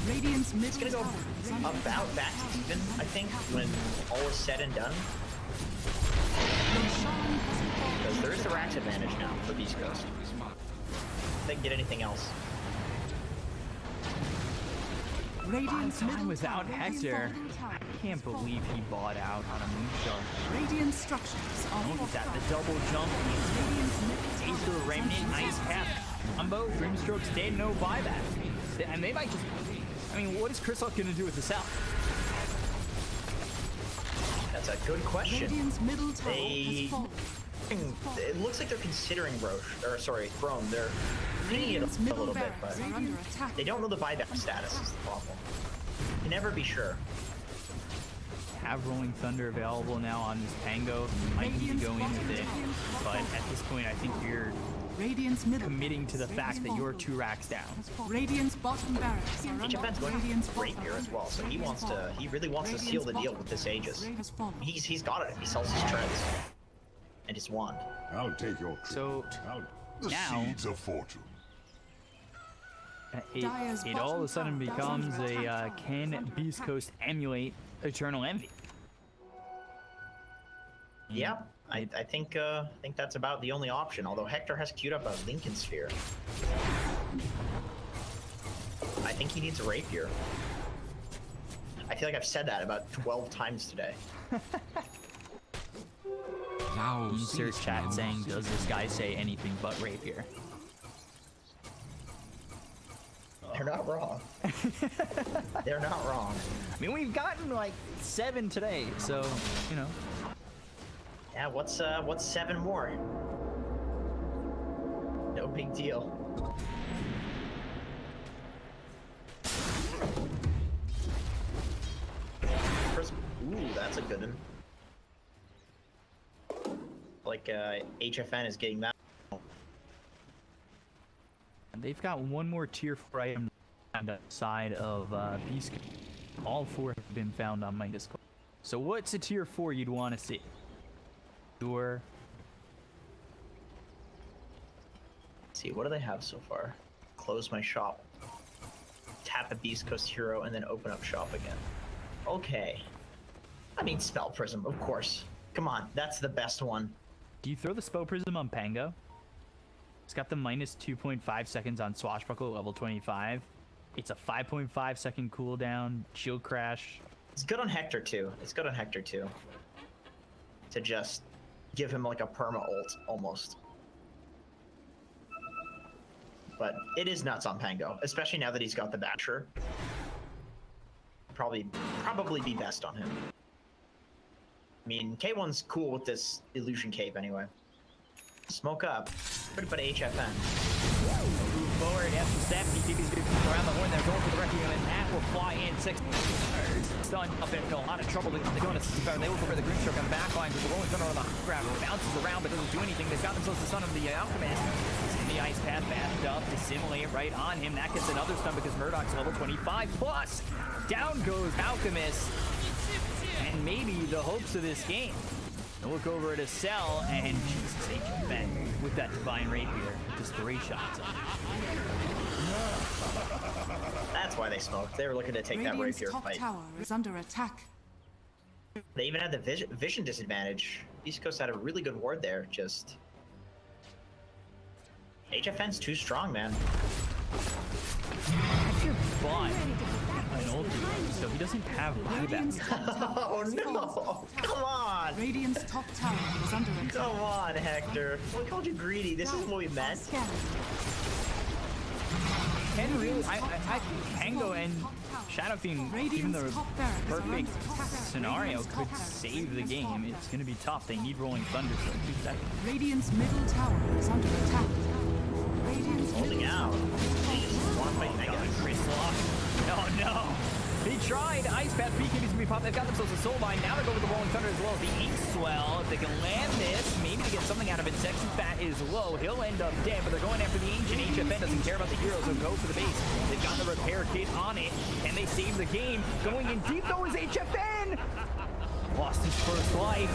Radiant's mid It's gonna go about back to even, I think, when all is said and done. Because there is the racks advantage now for Beastcoast. If they can get anything else. Radiant's Time without Hector. I can't believe he bought out on a Moonshot. Radiant structures are Look at that, the double jump. Aether Remnant, nice path. Combo, Grimstroke's dead, no buyback. And they might just... I mean, what is Chris Luck going to do with the South? That's a good question. Radiant's middle tower has fallen. It looks like they're considering Roche, or sorry, Throne. They're thinking it a little bit, but they don't know the buyback status is the problem. You can never be sure. Have Rolling Thunder available now on this Pango. You might need to go in with it, but at this point, I think you're committing to the fact that you're 2 racks down. Radiant's bottom barracks are under HFN's going to Rapier as well, so he really wants to seal the deal with this Aegis. He's got it. He sells his treads and his wand. I'll take your So the now seeds of fortune. it all of a sudden becomes a can Beastcoast emulate Eternal Envy? Yeah, I think that's about the only option. Although Hector has queued up a Lincoln Sphere, I think he needs a Rapier. I feel like I've said that about 12 times today. Insert chat saying, does this guy say anything but Rapier? They're not wrong. They're not wrong. I mean, we've gotten like 7 today, so, you know. Yeah, what's 7 more? No big deal. couldn't. Like, HFN is getting that. And they've got one more tier 4 item on the side of Beastcoast. All 4 have been found on Midas. So what's a tier 4 you'd want to see? Sure. Let's see, what do they have so far? Close my shop. Tap a Beastcoast hero and then open up shop again. Okay. I mean, Spell Prism, of course. Come on, that's the best one. Do you throw the Spell Prism on Pango? It's got the minus 2.5 seconds on Swashbuckle at level 25. It's a 5.5 second cooldown, shield crash. It's good on Hector too. It's good on Hector too. To just give him like a perma ult almost. But it is nuts on Pango, especially now that he's got the Basher. Probably be best on him. I mean, K1's cool with this illusion cape anyway. Smoke up. Pretty put HFN. Move forward, have some step. BTB's around the horn. They're going for the Requiem, and that will fly in. 6 stun up in a lot of trouble. They're going to start. They will go for the Grimstroke on the back line. The rolling thunder on the grab bounces around but doesn't do anything. They've got themselves the son of the Alchemist. In the ice path, bashed up, dissimulate right on him. That gets another stun because Murdoch's level 25 plus. Down goes Alchemist. And maybe the hopes of this game. They'll look over at a cell, and Jesus H. Ben with that Divine Rapier. Just 3 shots. That's why they smoked. They were looking to take that Radiant's rapier top fight. tower is under attack. They even had the vision disadvantage. East Coast had a really good ward there, just... HFN's too strong, man. Hector bought an ulti, so he doesn't have Radiant's buyback. top tower Oh is no! Come on! Radiant's top tower is under attack. Come on, Hector. We called you greedy. This is what we meant. Scanning. And really, I Pango and Shadow Fiend, even the perfect scenario, could save the game. It's going to be tough. They need Rolling Thunder for 2 seconds. Radiant's middle tower is under attack. Radiant's Holding middle out. tower. They just want to fight Mega. Oh no! He tried! Ice Path, BKB's gonna be popped. They've got themselves a Soul Bind. Now they're going with the Rolling Thunder as well as the Ink Swell. If they can land this, maybe to get something out of it. Sexy Fat is low. He'll end up dead, but they're going after the Ancient. HFN doesn't care about the heroes. They'll go for the base. They've got the repair kit on it. Can they save the game? Going in deep though is HFN! Lost his first life.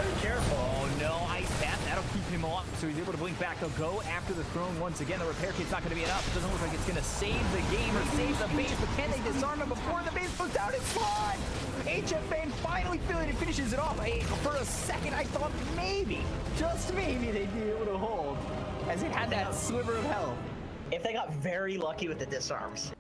Be careful. Oh no, Ice Path, that'll keep him off, so he's able to blink back. They'll go after the throne once again. The repair kit's not going to be enough. It doesn't look like it's going to save the game or save the base, but can they disarm him before the base goes down and slide? HFN finally finishes it off. For a second, I thought maybe, just maybe, they'd be able to hold, as it had that sliver of health. If they got very lucky with the disarms.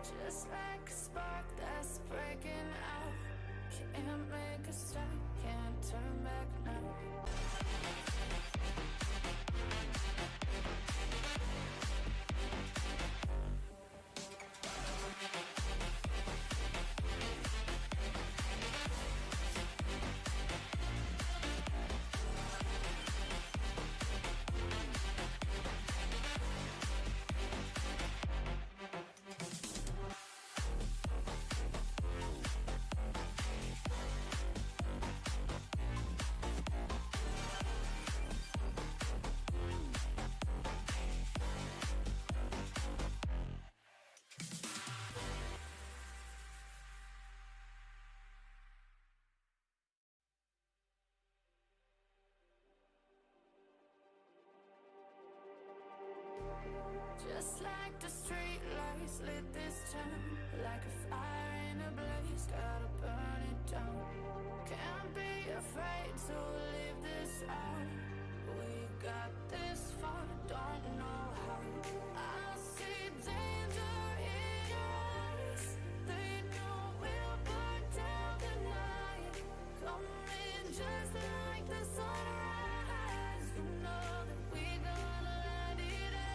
Just like a spark that's breaking out. Can't make a stop, can't turn back now. Just like the street lights lit this town, like a fire in a blaze, gotta burn it down. Can't be afraid to leave this out. We got this far, don't know how. I see danger in your eyes. They know we'll burn down the night. Coming just like the sunrise. You know that we gonna let it out.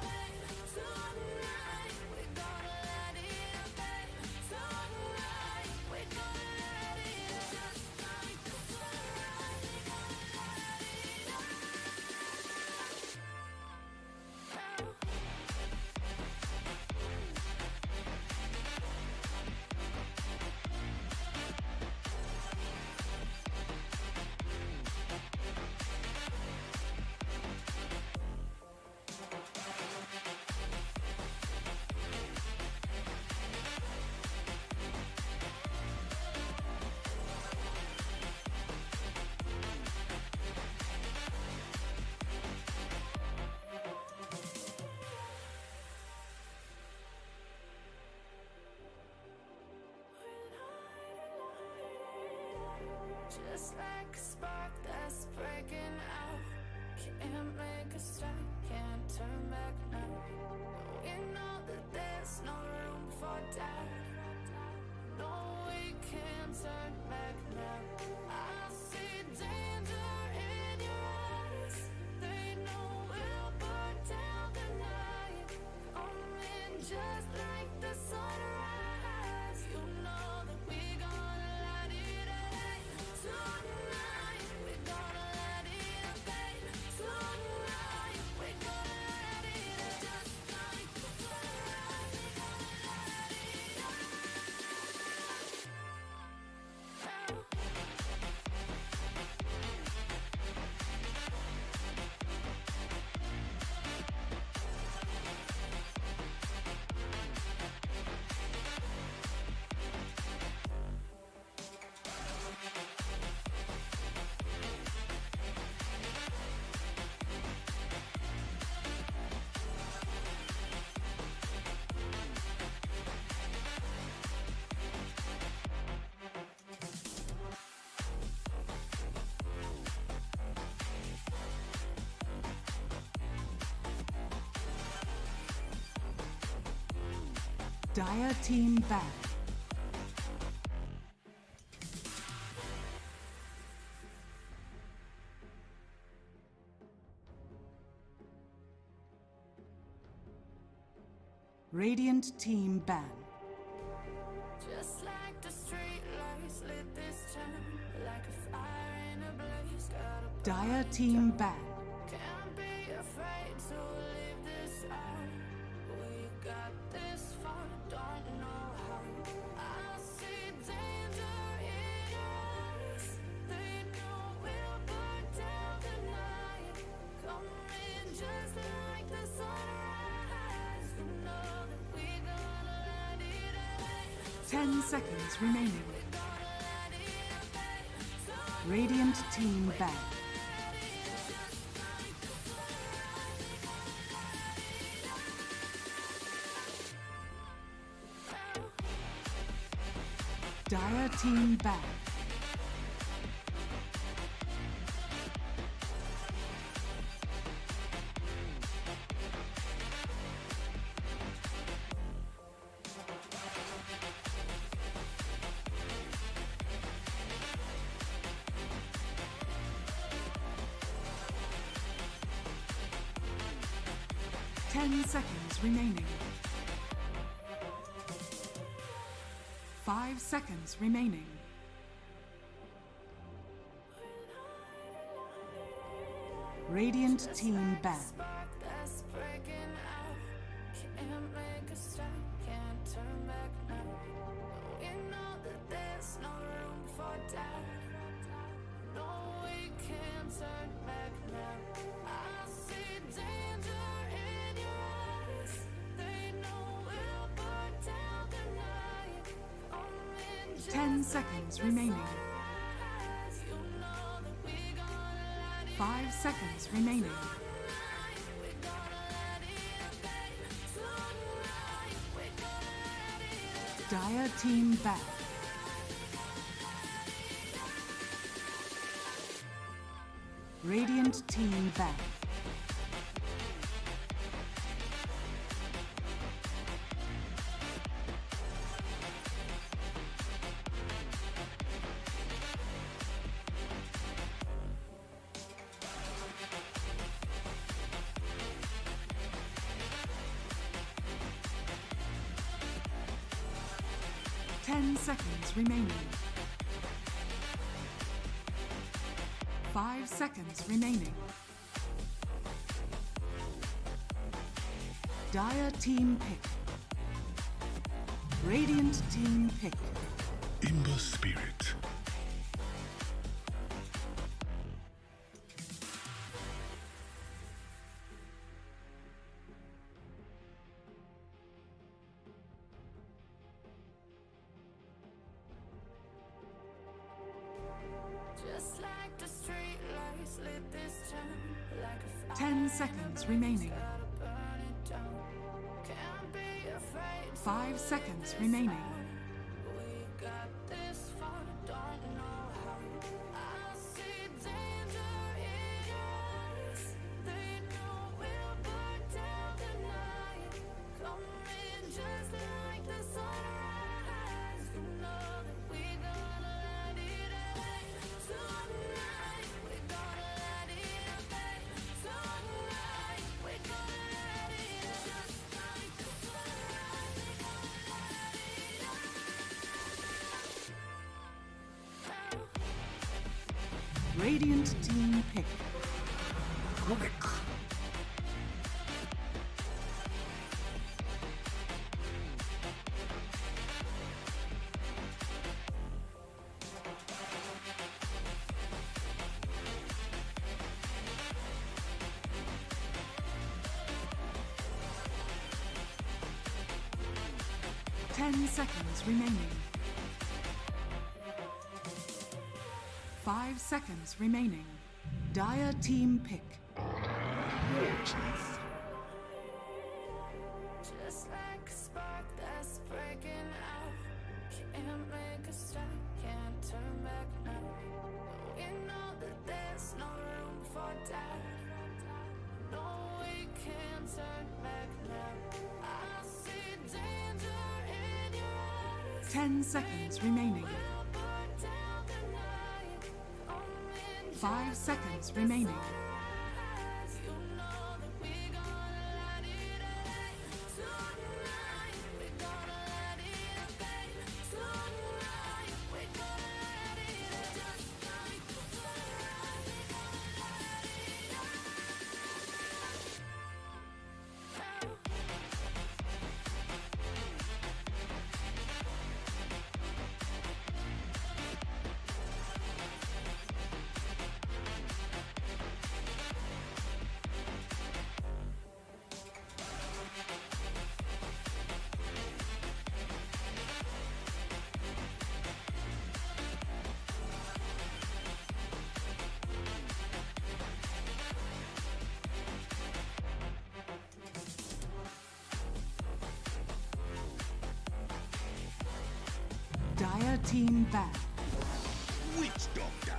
Tonight, we're gonna let it out. Tonight, we're gonna let it out. Just like the sunrise, we're gonna let it out. Just like a spark that's breaking out. Can't make a stop, can't turn back now. We know that there's no room for doubt. No, we can't turn back now. I see danger in your eyes. They know we'll burn down the night. Coming just like the sunrise. You know that we gonna let it out. Tonight, we're gonna let it out. Tonight, we're gonna let it out. Just like the sunrise, we're gonna let it out. Dire team back. Radiant team ban. Just like the street lights lit this town, like a fire in a blaze, gotta burn Dire it team down. ban. Can't be afraid to leave this out. We got this far, don't know how. I see danger in your eyes. They know we'll burn down the night. Coming just like the sunrise. You know that we gonna let it out. 10 seconds remaining. We gonna let it out. Radiant team back. Dire team back. 10 seconds remaining. 5 seconds remaining. Radiant team ban. Spark that's breaking out. Can't make a stop, can't turn back now. We know that there's no room for doubt. No, we can't turn back now. I see danger in your eyes. They know we'll burn down the night. Come in 10 seconds remaining. you know that we gonna light it 5 seconds remaining. tonight. We gonna let it bang. Tonight, we gonna let it Dire team back. Radiant team back. Ten seconds remaining. 5 seconds remaining. Dire team pick. Radiant team pick. In the spirit. just like the street lights lit this town like a fire. 10 seconds remaining. Gotta burn it down. Can't be afraid. 5 seconds remaining. We got this far, don't know how. I see danger in your eyes. They know we'll burn down the night. Come in just like the sunrise. You know that we gonna let it bang. Tonight, we gonna let it bang. Tonight, we gonna let it just like the sunrise. We gonna let it Radiant team pick. 10 seconds remaining. 5 seconds remaining. Dire team pick. just like a spark that's breaking out. Can't make a stop, can't turn back now. We know that there's no room for doubt. No, we can't turn back now. I see danger in your eyes. 10 seconds remaining. We'll burn down the night. Come in 5 seconds remaining. sunrise. You know that we gonna let it bang. Tonight, we gonna let it bang. Tonight, we gonna let it just like the sunrise. We gonna let it Dire team back. Witch Doctor.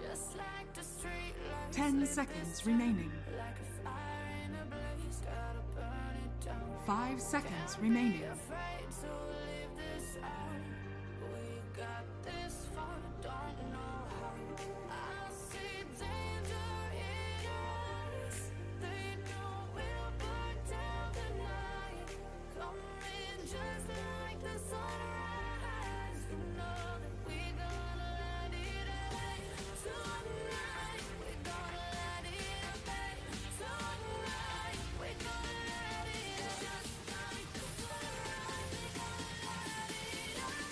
just like the street lights. 10 seconds remaining. like a fire in a blaze, gotta burn it down. 5 seconds remaining. Afraid to leave this out. We got this far, don't know how. I see danger in us. They know we'll burn down the night. Coming just like the sunrise. You know that we gonna let it away. Tonight, we gonna let it away. Tonight, we gonna let it away. Just like the sunrise, we gonna let it away.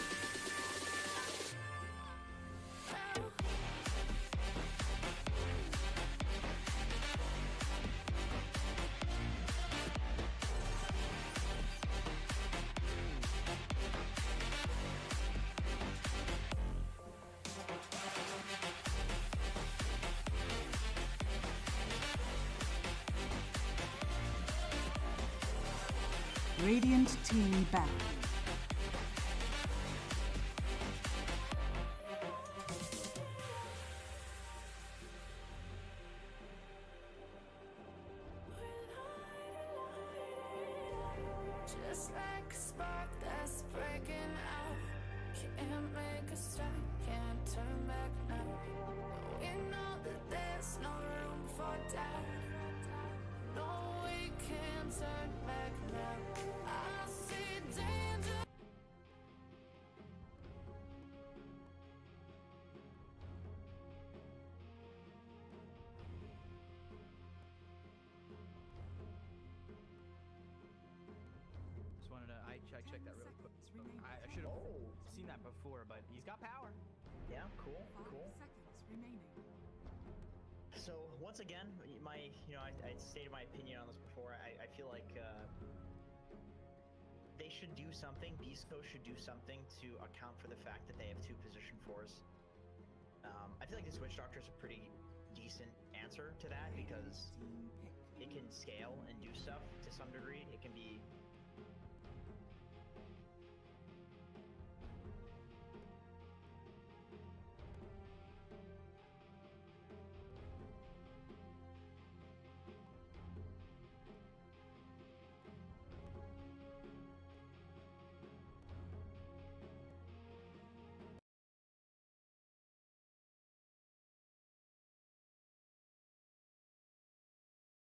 Radiant team back. Just like a spark that's breaking out. Can't make a stop, can't turn back now. We know that there's no room for doubt. No, we can't turn back now. I see danger. Just wanted to, I checked that really quick. I should have seen that before, but he's got power. Yeah, cool, 5 cool. seconds remaining. So once again, I stated my opinion on this before. I feel like they should do something. Beastcoast should do something to account for the fact that they have 2 position 4s. I feel like this Witch Doctor is a pretty decent answer to that because Team pick. it can scale and do stuff to some degree. It can be